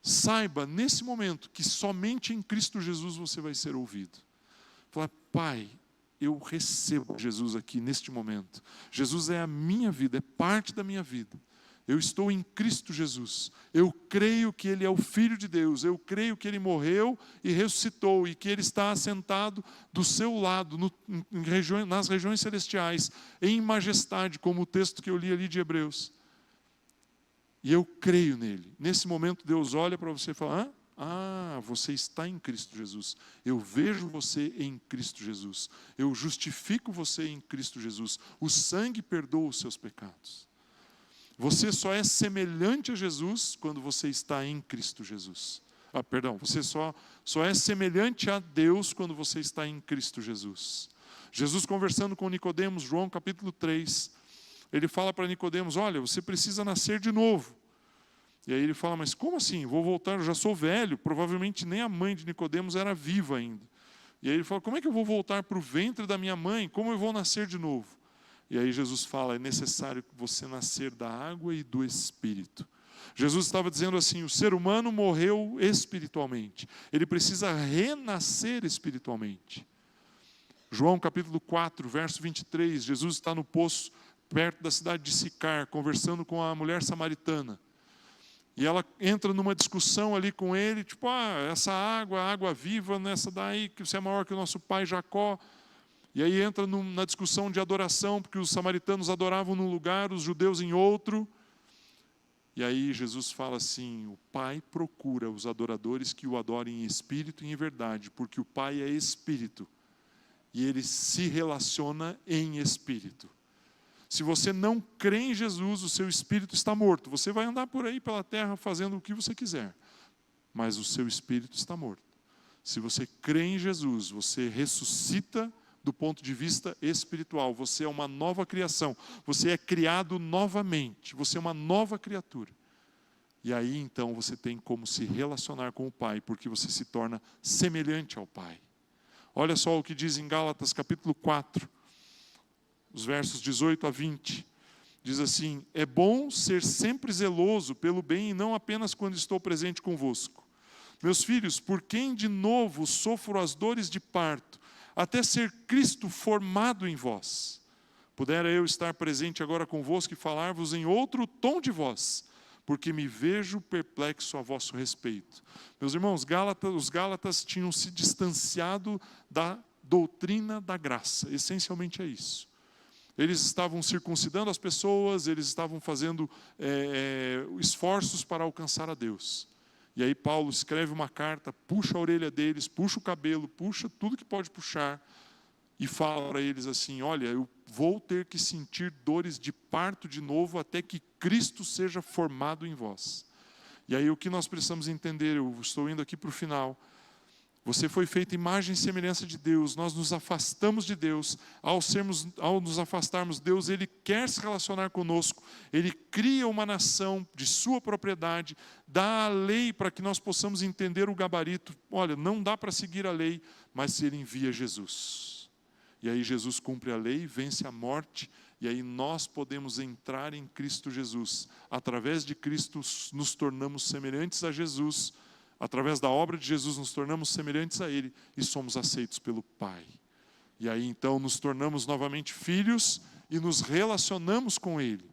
Saiba, nesse momento, que somente em Cristo Jesus você vai ser ouvido. Fala, Pai, eu recebo Jesus aqui neste momento. Jesus é a minha vida, é parte da minha vida. Eu estou em Cristo Jesus. Eu creio que Ele é o Filho de Deus. Eu creio que Ele morreu e ressuscitou e que Ele está assentado do seu lado, nas regiões celestiais, em majestade, como o texto que eu li ali de Hebreus. E eu creio nele. Nesse momento Deus olha para você e fala, você está em Cristo Jesus. Eu vejo você em Cristo Jesus. Eu justifico você em Cristo Jesus. O sangue perdoa os seus pecados. Você só é semelhante a Jesus quando você está em Cristo Jesus. Você só é semelhante a Deus quando você está em Cristo Jesus. Jesus conversando com Nicodemos, João capítulo 3, ele fala para Nicodemos, olha, você precisa nascer de novo. E aí ele fala, mas como assim? Vou voltar, eu já sou velho, provavelmente nem a mãe de Nicodemos era viva ainda. E aí ele fala, como é que eu vou voltar para o ventre da minha mãe? Como eu vou nascer de novo? E aí Jesus fala, é necessário que você nascer da água e do Espírito. Jesus estava dizendo assim, o ser humano morreu espiritualmente. Ele precisa renascer espiritualmente. João capítulo 4, verso 23, Jesus está no poço, perto da cidade de Sicar, conversando com a mulher samaritana. E ela entra numa discussão ali com ele, tipo, essa água, a água viva, nessa daí, que você é maior que o nosso pai Jacó. E aí entra na discussão de adoração, porque os samaritanos adoravam num lugar, os judeus em outro. E aí Jesus fala assim, o Pai procura os adoradores que o adorem em espírito e em verdade, porque o Pai é espírito, e ele se relaciona em espírito. Se você não crê em Jesus, o seu espírito está morto. Você vai andar por aí pela terra fazendo o que você quiser, mas o seu espírito está morto. Se você crê em Jesus, você ressuscita do ponto de vista espiritual. Você é uma nova criação. Você é criado novamente. Você é uma nova criatura. E aí então você tem como se relacionar com o Pai, porque você se torna semelhante ao Pai. Olha só o que diz em Gálatas capítulo 4. Os versos 18 a 20, diz assim, é bom ser sempre zeloso pelo bem e não apenas quando estou presente convosco. Meus filhos, por quem de novo sofro as dores de parto, até ser Cristo formado em vós. Pudera eu estar presente agora convosco e falar-vos em outro tom de voz, porque me vejo perplexo a vosso respeito. Meus irmãos, os Gálatas tinham se distanciado da doutrina da graça, essencialmente é isso. Eles estavam circuncidando as pessoas, eles estavam fazendo esforços para alcançar a Deus. E aí Paulo escreve uma carta, puxa a orelha deles, puxa o cabelo, puxa tudo que pode puxar, e fala para eles assim, olha, eu vou ter que sentir dores de parto de novo, até que Cristo seja formado em vós. E aí o que nós precisamos entender, eu estou indo aqui para o final, você foi feito imagem e semelhança de Deus, nós nos afastamos de Deus, ao nos afastarmos de Deus, Ele quer se relacionar conosco, Ele cria uma nação de sua propriedade, dá a lei para que nós possamos entender o gabarito, olha, não dá para seguir a lei, mas Ele envia Jesus, e aí Jesus cumpre a lei, vence a morte, e aí nós podemos entrar em Cristo Jesus, através de Cristo nos tornamos semelhantes a Jesus, através da obra de Jesus nos tornamos semelhantes a Ele e somos aceitos pelo Pai. E aí então nos tornamos novamente filhos e nos relacionamos com Ele.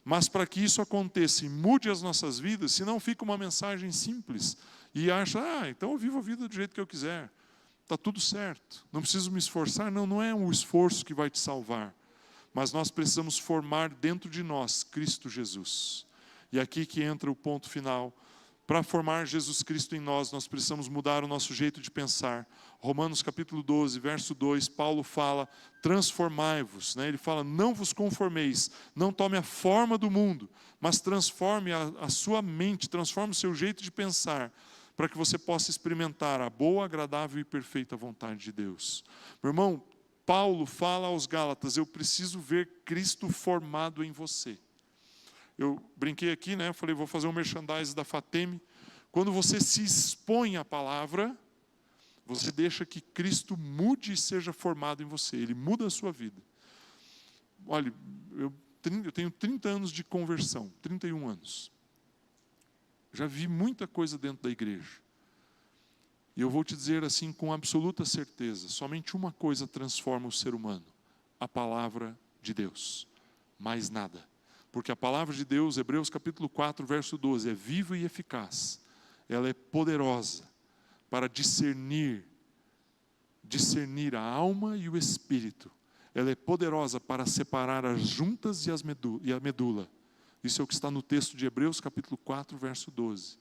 Mas para que isso aconteça e mude as nossas vidas, senão fica uma mensagem simples e acha, então eu vivo a vida do jeito que eu quiser, está tudo certo, não preciso me esforçar. Não é um esforço que vai te salvar, mas nós precisamos formar dentro de nós Cristo Jesus. E aqui que entra o ponto final. Para formar Jesus Cristo em nós, nós precisamos mudar o nosso jeito de pensar. Romanos capítulo 12, verso 2, Paulo fala, transformai-vos. Ele fala, não vos conformeis, não tome a forma do mundo, mas transforme a sua mente, transforme o seu jeito de pensar, para que você possa experimentar a boa, agradável e perfeita vontade de Deus. Meu irmão, Paulo fala aos Gálatas, eu preciso ver Cristo formado em você. Eu brinquei aqui, falei, vou fazer um merchandise da Fateme. Quando você se expõe à palavra, você deixa que Cristo mude e seja formado em você. Ele muda a sua vida. Olha, eu tenho 30 anos de conversão, 31 anos. Já vi muita coisa dentro da igreja. E eu vou te dizer assim com absoluta certeza, somente uma coisa transforma o ser humano, a palavra de Deus, mais nada. Porque a palavra de Deus, Hebreus capítulo 4, verso 12, é viva e eficaz. Ela é poderosa para discernir a alma e o espírito. Ela é poderosa para separar as juntas e a medula. Isso é o que está no texto de Hebreus capítulo 4, verso 12.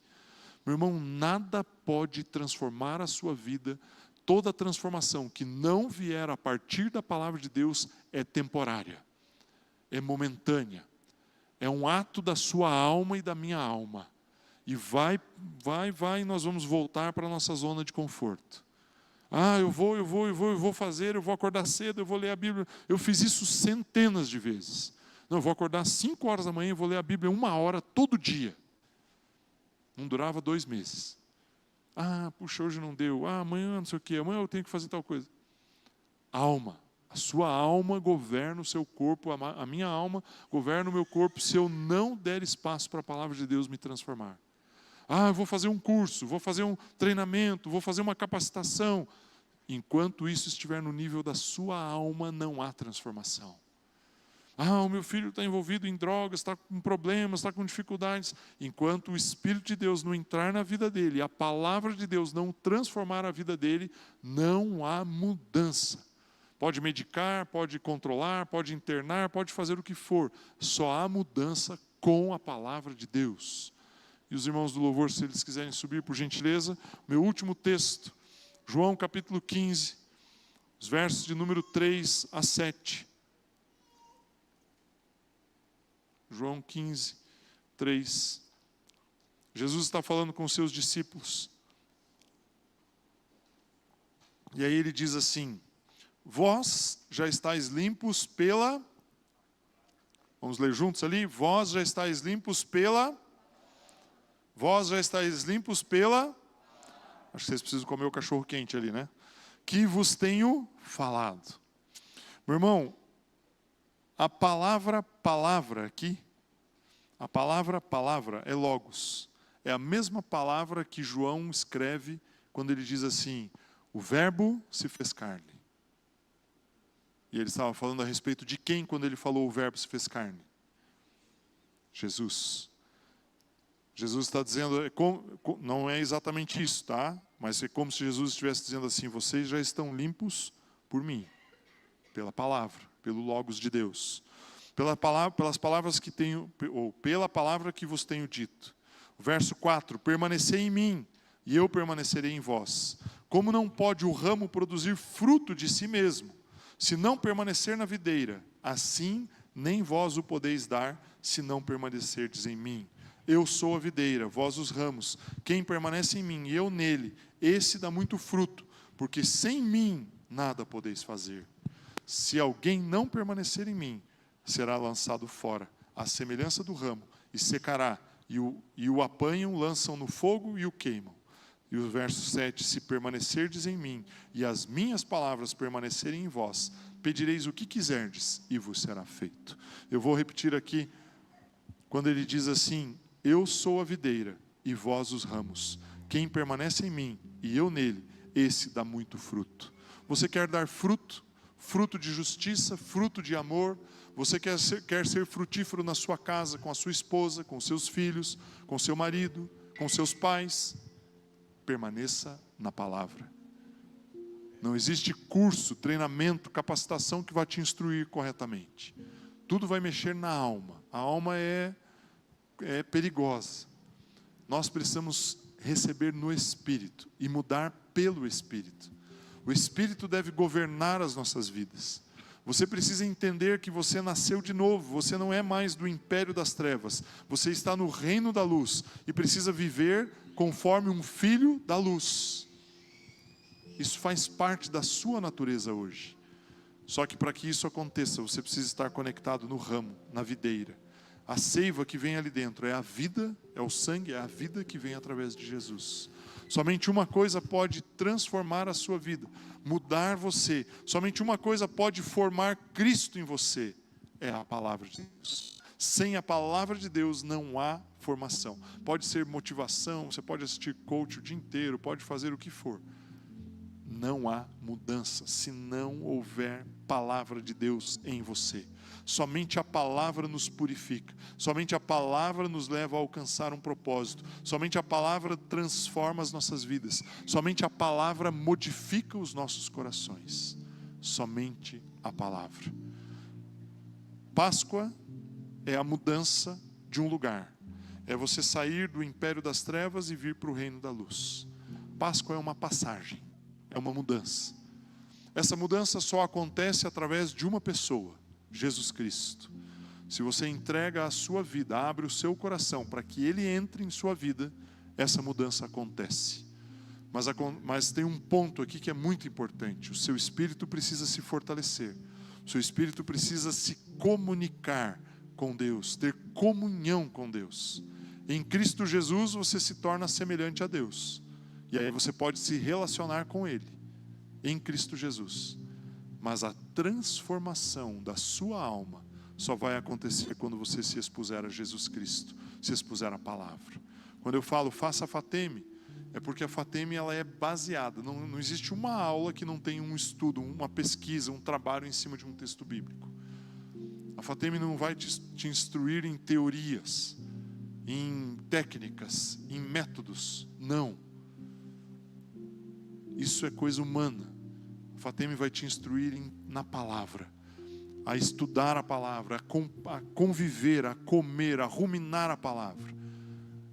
Meu irmão, nada pode transformar a sua vida. Toda transformação que não vier a partir da palavra de Deus é temporária, é momentânea. É um ato da sua alma e da minha alma. E nós vamos voltar para a nossa zona de conforto. Eu vou fazer, eu vou acordar cedo, eu vou ler a Bíblia. Eu fiz isso centenas de vezes. Não, eu vou acordar às 5 horas da manhã e vou ler a Bíblia 1 hora todo dia. Não durava 2 meses. Puxa, hoje não deu. Amanhã não sei o quê, amanhã eu tenho que fazer tal coisa. Alma. A sua alma governa o seu corpo, a minha alma governa o meu corpo se eu não der espaço para a palavra de Deus me transformar. Eu vou fazer um curso, vou fazer um treinamento, vou fazer uma capacitação. Enquanto isso estiver no nível da sua alma, não há transformação. O meu filho está envolvido em drogas, está com problemas, está com dificuldades. Enquanto o Espírito de Deus não entrar na vida dele, a palavra de Deus não transformar a vida dele, não há mudança. Pode medicar, pode controlar, pode internar, pode fazer o que for. Só há mudança com a palavra de Deus. E os irmãos do louvor, se eles quiserem subir, por gentileza, meu último texto, João capítulo 15, os versos de número 3 a 7. João 15, 3. Jesus está falando com os seus discípulos. E aí ele diz assim: vós já estáis limpos pela... Vamos ler juntos ali? Vós já estáis limpos pela... Vós já estáis limpos pela... Acho que vocês precisam comer o cachorro quente ali, né? Que vos tenho falado. Meu irmão, a palavra aqui, a palavra é logos. É a mesma palavra que João escreve quando ele diz assim: o verbo se fez carne. E ele estava falando a respeito de quem quando ele falou o verbo se fez carne? Jesus. Jesus está dizendo, não é exatamente isso, tá? Mas é como se Jesus estivesse dizendo assim: vocês já estão limpos por mim, pela palavra, pelo logos de Deus, pelas palavras que tenho, ou pela palavra que vos tenho dito. Verso 4: permanecei em mim, e eu permanecerei em vós. Como não pode o ramo produzir fruto de si mesmo, se não permanecer na videira, assim nem vós o podeis dar, se não permanecerdes em mim. Eu sou a videira, vós os ramos. Quem permanece em mim e eu nele, esse dá muito fruto, porque sem mim nada podeis fazer. Se alguém não permanecer em mim, será lançado fora, à semelhança do ramo, e secará, e o apanham, lançam no fogo e o queimam. E o verso 7, se permanecerdes em mim, e as minhas palavras permanecerem em vós, pedireis o que quiserdes, e vos será feito. Eu vou repetir aqui, quando ele diz assim: eu sou a videira, e vós os ramos. Quem permanece em mim, e eu nele, esse dá muito fruto. Você quer dar fruto? Fruto de justiça, fruto de amor. Você quer ser frutífero na sua casa, com a sua esposa, com seus filhos, com seu marido, com seus pais. Permaneça na palavra. Não existe curso, treinamento, capacitação que vai te instruir corretamente. Tudo vai mexer na alma. A alma é perigosa. Nós precisamos receber no Espírito e mudar pelo Espírito. O Espírito deve governar as nossas vidas. Você precisa entender que você nasceu de novo. Você não é mais do império das trevas. Você está no reino da luz e precisa viver conforme um filho da luz. Isso faz parte da sua natureza hoje. Só que para que isso aconteça, você precisa estar conectado no ramo, na videira. A seiva que vem ali dentro é a vida, é o sangue, é a vida que vem através de Jesus. Somente uma coisa pode transformar a sua vida, mudar você. Somente uma coisa pode formar Cristo em você, é a palavra de Deus. Sem a palavra de Deus não há formação. Pode ser motivação, você pode assistir coach o dia inteiro, pode fazer o que for. Não há mudança se não houver palavra de Deus em você. Somente a palavra nos purifica. Somente a palavra nos leva a alcançar um propósito. Somente a palavra transforma as nossas vidas. Somente a palavra modifica os nossos corações. Somente a palavra. Páscoa é a mudança de um lugar. É você sair do império das trevas e vir para o reino da luz. Páscoa é uma passagem. É uma mudança. Essa mudança só acontece através de uma pessoa, Jesus Cristo. Se você entrega a sua vida, abre o seu coração para que Ele entre em sua vida, essa mudança acontece. Mas tem um ponto aqui que é muito importante. O seu espírito precisa se fortalecer. O seu espírito precisa se comunicar com Deus, ter comunhão com Deus. Em Cristo Jesus você se torna semelhante a Deus. E aí você pode se relacionar com Ele, em Cristo Jesus. Mas a transformação da sua alma só vai acontecer quando você se expuser a Jesus Cristo, se expuser à palavra. Quando eu falo faça a Fateme, é porque a Fateme ela é baseada, não existe uma aula que não tenha um estudo, uma pesquisa, um trabalho em cima de um texto bíblico. A Fateme não vai te instruir em teorias, em técnicas, em métodos, não. Isso é coisa humana. A Fateme vai te instruir na palavra, a estudar a palavra, a conviver, a comer, a ruminar a palavra,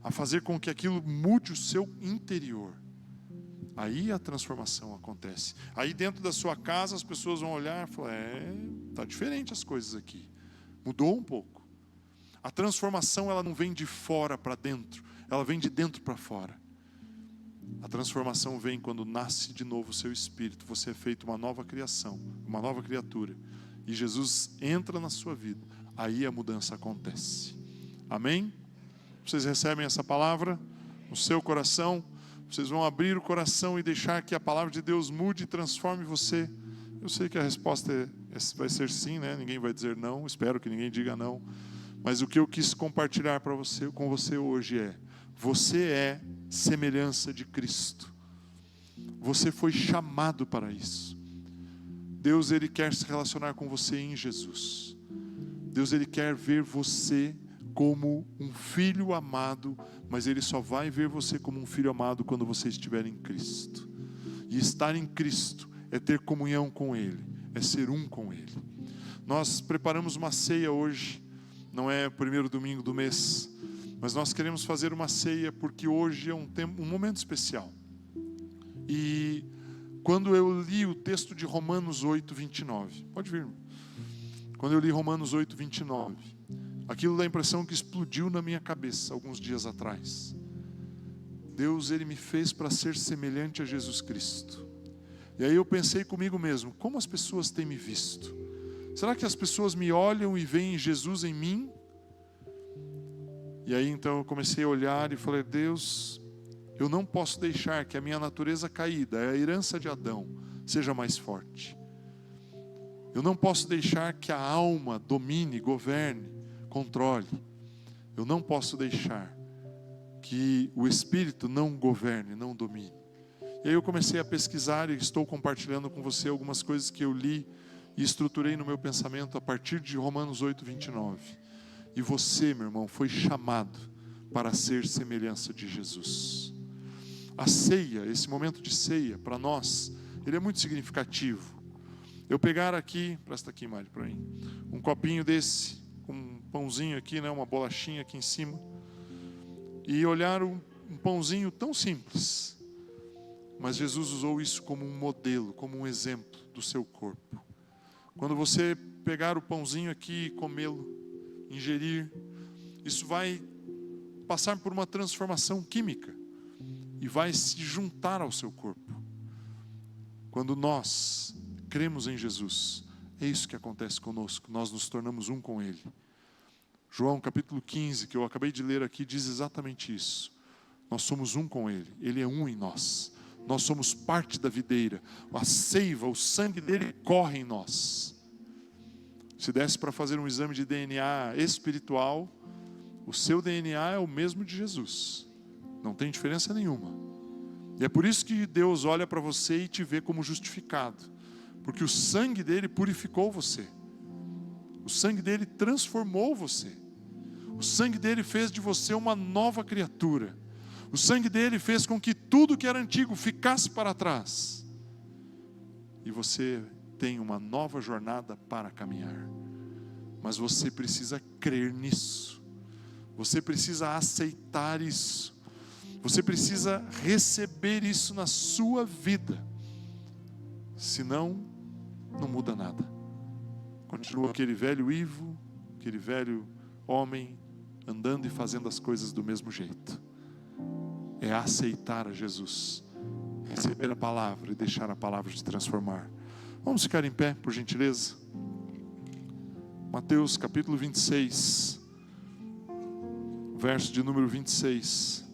a fazer com que aquilo mude o seu interior. Aí a transformação acontece. Aí dentro da sua casa as pessoas vão olhar e falar, está diferente as coisas aqui. Mudou um pouco. A transformação ela não vem de fora para dentro, ela vem de dentro para fora. A transformação vem quando nasce de novo o seu espírito. Você é feito uma nova criação, uma nova criatura. E Jesus entra na sua vida. Aí a mudança acontece. Amém? Vocês recebem essa palavra no seu coração? Vocês vão abrir o coração e deixar que a palavra de Deus mude e transforme você? Eu sei que a resposta vai ser sim, né? Ninguém vai dizer não. Espero que ninguém diga não. Mas o que eu quis compartilhar com você hoje é: você é semelhança de Cristo. Você foi chamado para isso. Deus ele quer se relacionar com você em Jesus. Deus ele quer ver você como um filho amado, mas ele só vai ver você como um filho amado quando você estiver em Cristo. E estar em Cristo é ter comunhão com Ele, é ser um com Ele. Nós preparamos uma ceia hoje, não é o primeiro domingo do mês, mas nós queremos fazer uma ceia porque hoje é um momento especial. E quando eu li o texto de Romanos 8, 29, pode vir. Quando eu li Romanos 8, 29, aquilo dá a impressão que explodiu na minha cabeça alguns dias atrás. Deus, ele me fez para ser semelhante a Jesus Cristo. E aí eu pensei comigo mesmo, como as pessoas têm me visto? Será que as pessoas me olham e veem Jesus em mim? E aí então eu comecei a olhar e falei, Deus, eu não posso deixar que a minha natureza caída, a herança de Adão, seja mais forte. Eu não posso deixar que a alma domine, governe, controle. Eu não posso deixar que o Espírito não governe, não domine. E aí eu comecei a pesquisar e estou compartilhando com você algumas coisas que eu li e estruturei no meu pensamento a partir de Romanos 8, 29. E você, meu irmão, foi chamado para ser semelhança de Jesus. A ceia, esse momento de ceia, para nós, ele é muito significativo. Eu pegar aqui, presta aqui, Mário, para mim, um copinho desse, com um pãozinho aqui, né, uma bolachinha aqui em cima, e olhar um pãozinho tão simples, mas Jesus usou isso como um modelo, como um exemplo do seu corpo. Quando você pegar o pãozinho aqui e comê-lo, ingerir, isso vai passar por uma transformação química e vai se juntar ao seu corpo. Quando nós cremos em Jesus, é isso que acontece conosco, nós nos tornamos um com Ele. João capítulo 15, que eu acabei de ler aqui, diz exatamente isso. Nós somos um com Ele, Ele é um em nós. Nós somos parte da videira, a seiva, o sangue dele corre em nós. Se desse para fazer um exame de DNA espiritual, o seu DNA é o mesmo de Jesus. Não tem diferença nenhuma. E é por isso que Deus olha para você e te vê como justificado. Porque o sangue dele purificou você. O sangue dele transformou você. O sangue dele fez de você uma nova criatura. O sangue dele fez com que tudo que era antigo ficasse para trás. E você tem uma nova jornada para caminhar. Mas você precisa crer nisso. Você precisa aceitar isso. Você precisa receber isso na sua vida. Senão, não muda nada. Continua aquele velho Ivo, aquele velho homem, andando e fazendo as coisas do mesmo jeito. É aceitar a Jesus, receber a palavra e deixar a palavra te transformar. Vamos ficar em pé, por gentileza. Mateus capítulo 26, verso de número 26.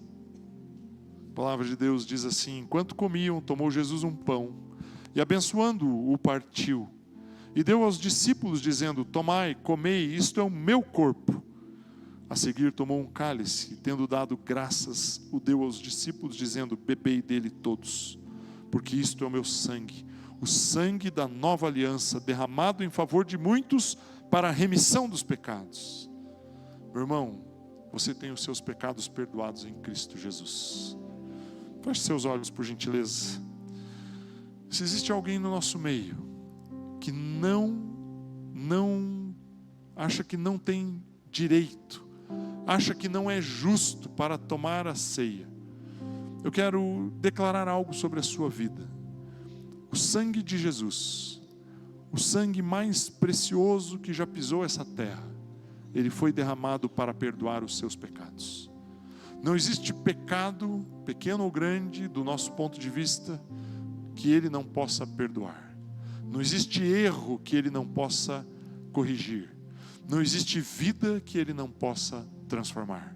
A palavra de Deus diz assim: enquanto comiam, tomou Jesus um pão e abençoando-o, o partiu e deu aos discípulos, dizendo: tomai, comei, isto é o meu corpo. A seguir tomou um cálice e, tendo dado graças, o deu aos discípulos, dizendo: bebei dele todos, porque isto é o meu sangue, o sangue da nova aliança, derramado em favor de muitos para a remissão dos pecados. Meu irmão, você tem os seus pecados perdoados em Cristo Jesus. Feche seus olhos, por gentileza. Se existe alguém no nosso meio que não acha que não tem direito, acha que não é justo para tomar a ceia, eu quero declarar algo sobre a sua vida. O sangue de Jesus, o sangue mais precioso que já pisou essa terra, ele foi derramado para perdoar os seus pecados. Não existe pecado, pequeno ou grande, do nosso ponto de vista, que ele não possa perdoar. Não existe erro que ele não possa corrigir. Não existe vida que ele não possa transformar.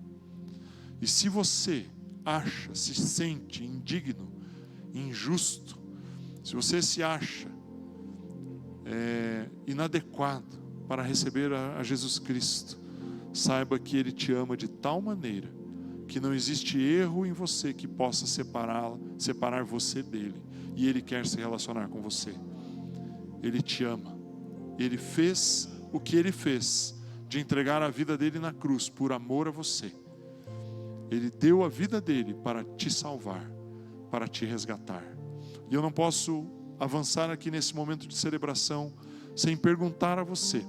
E se você acha, se sente indigno, injusto, se você se acha inadequado para receber a Jesus Cristo, saiba que Ele te ama de tal maneira que não existe erro em você que possa separar você dele, e Ele quer se relacionar com você. Ele te ama. Ele fez o que Ele fez, de entregar a vida dele na cruz por amor a você. Ele deu a vida dele para te salvar, para te resgatar. E eu não posso avançar aqui nesse momento de celebração sem perguntar a você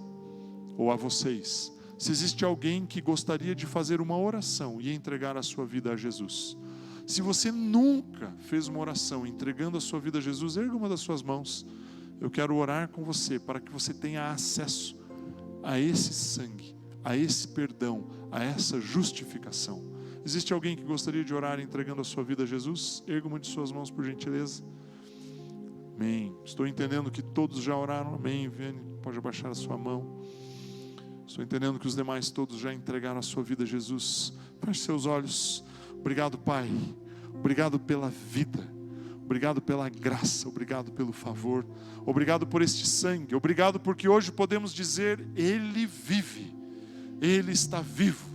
ou a vocês se existe alguém que gostaria de fazer uma oração e entregar a sua vida a Jesus. Se você nunca fez uma oração entregando a sua vida a Jesus, erga uma das suas mãos. Eu quero orar com você para que você tenha acesso a esse sangue, a esse perdão, a essa justificação. Existe alguém que gostaria de orar entregando a sua vida a Jesus? Erga uma de suas mãos, por gentileza. Amém. Estou entendendo que todos já oraram. Amém. Viane, pode abaixar a sua mão. Estou entendendo que os demais todos já entregaram a sua vida a Jesus. Feche seus olhos. Obrigado, Pai. Obrigado pela vida. Obrigado pela graça. Obrigado pelo favor. Obrigado por este sangue. Obrigado porque hoje podemos dizer: Ele vive. Ele está vivo.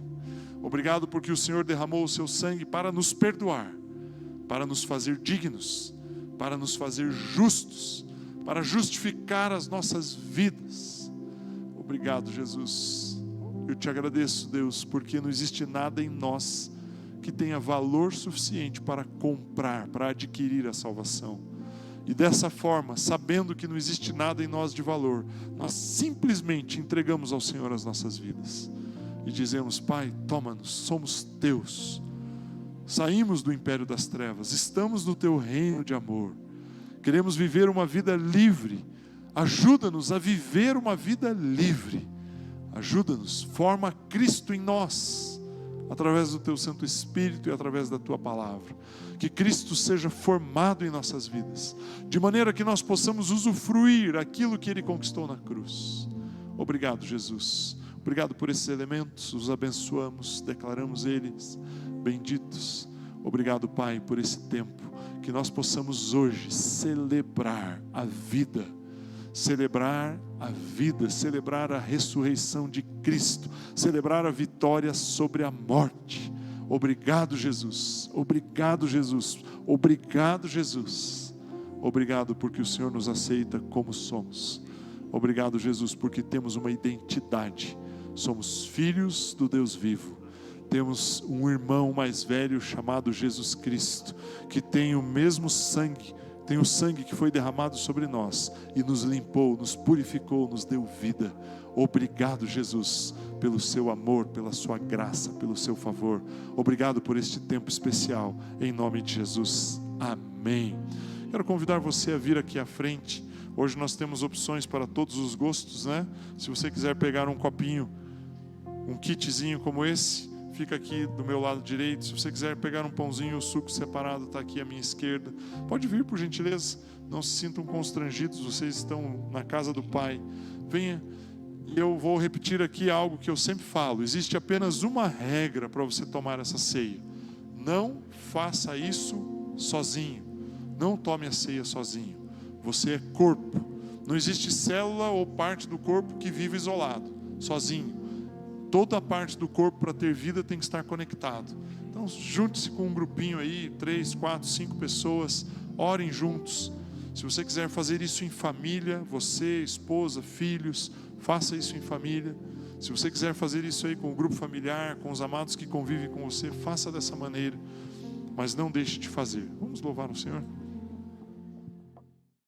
Obrigado porque o Senhor derramou o seu sangue para nos perdoar, para nos fazer dignos, para nos fazer justos, para justificar as nossas vidas. Obrigado, Jesus. Eu te agradeço, Deus, porque não existe nada em nós que tenha valor suficiente para comprar, para adquirir a salvação. E dessa forma, sabendo que não existe nada em nós de valor, nós simplesmente entregamos ao Senhor as nossas vidas e dizemos: Pai, toma-nos, somos teus. Saímos do império das trevas, estamos no teu reino de amor. Queremos viver uma vida livre. Ajuda-nos a viver uma vida livre. Ajuda-nos, forma Cristo em nós, através do teu Santo Espírito e através da tua palavra. Que Cristo seja formado em nossas vidas, de maneira que nós possamos usufruir aquilo que Ele conquistou na cruz. Obrigado, Jesus. Obrigado por esses elementos, os abençoamos, declaramos eles benditos. Obrigado, Pai, por esse tempo, que nós possamos hoje celebrar a vida, celebrar a ressurreição de Cristo, celebrar a vitória sobre a morte. Obrigado, Jesus. Obrigado, Jesus. Obrigado, Jesus. Obrigado porque o Senhor nos aceita como somos. Obrigado, Jesus, porque temos uma identidade. Somos filhos do Deus vivo. Temos um irmão mais velho chamado Jesus Cristo, que tem o mesmo sangue, tem o sangue que foi derramado sobre nós e nos limpou, nos purificou, nos deu vida. Obrigado, Jesus, pelo seu amor, pela sua graça, pelo seu favor. Obrigado por este tempo especial, em nome de Jesus. Amém. Quero convidar você a vir aqui à frente. Hoje nós temos opções para todos os gostos, né? Se você quiser pegar um copinho, um kitzinho como esse, fica aqui do meu lado direito. Se você quiser pegar um pãozinho, o suco separado está aqui à minha esquerda. Pode vir, por gentileza. Não se sintam constrangidos, vocês estão na casa do Pai. Venha. E eu vou repetir aqui algo que eu sempre falo. Existe apenas uma regra para você tomar essa ceia. Não faça isso sozinho. Não tome a ceia sozinho. Você é corpo. Não existe célula ou parte do corpo que vive isolado, sozinho. Toda a parte do corpo, para ter vida, tem que estar conectado. Então, junte-se com um grupinho aí, 3, 4, 5 pessoas. Orem juntos. Se você quiser fazer isso em família, você, esposa, filhos, faça isso em família. Se você quiser fazer isso aí com o grupo familiar, com os amados que convivem com você, faça dessa maneira. Mas não deixe de fazer. Vamos louvar o Senhor.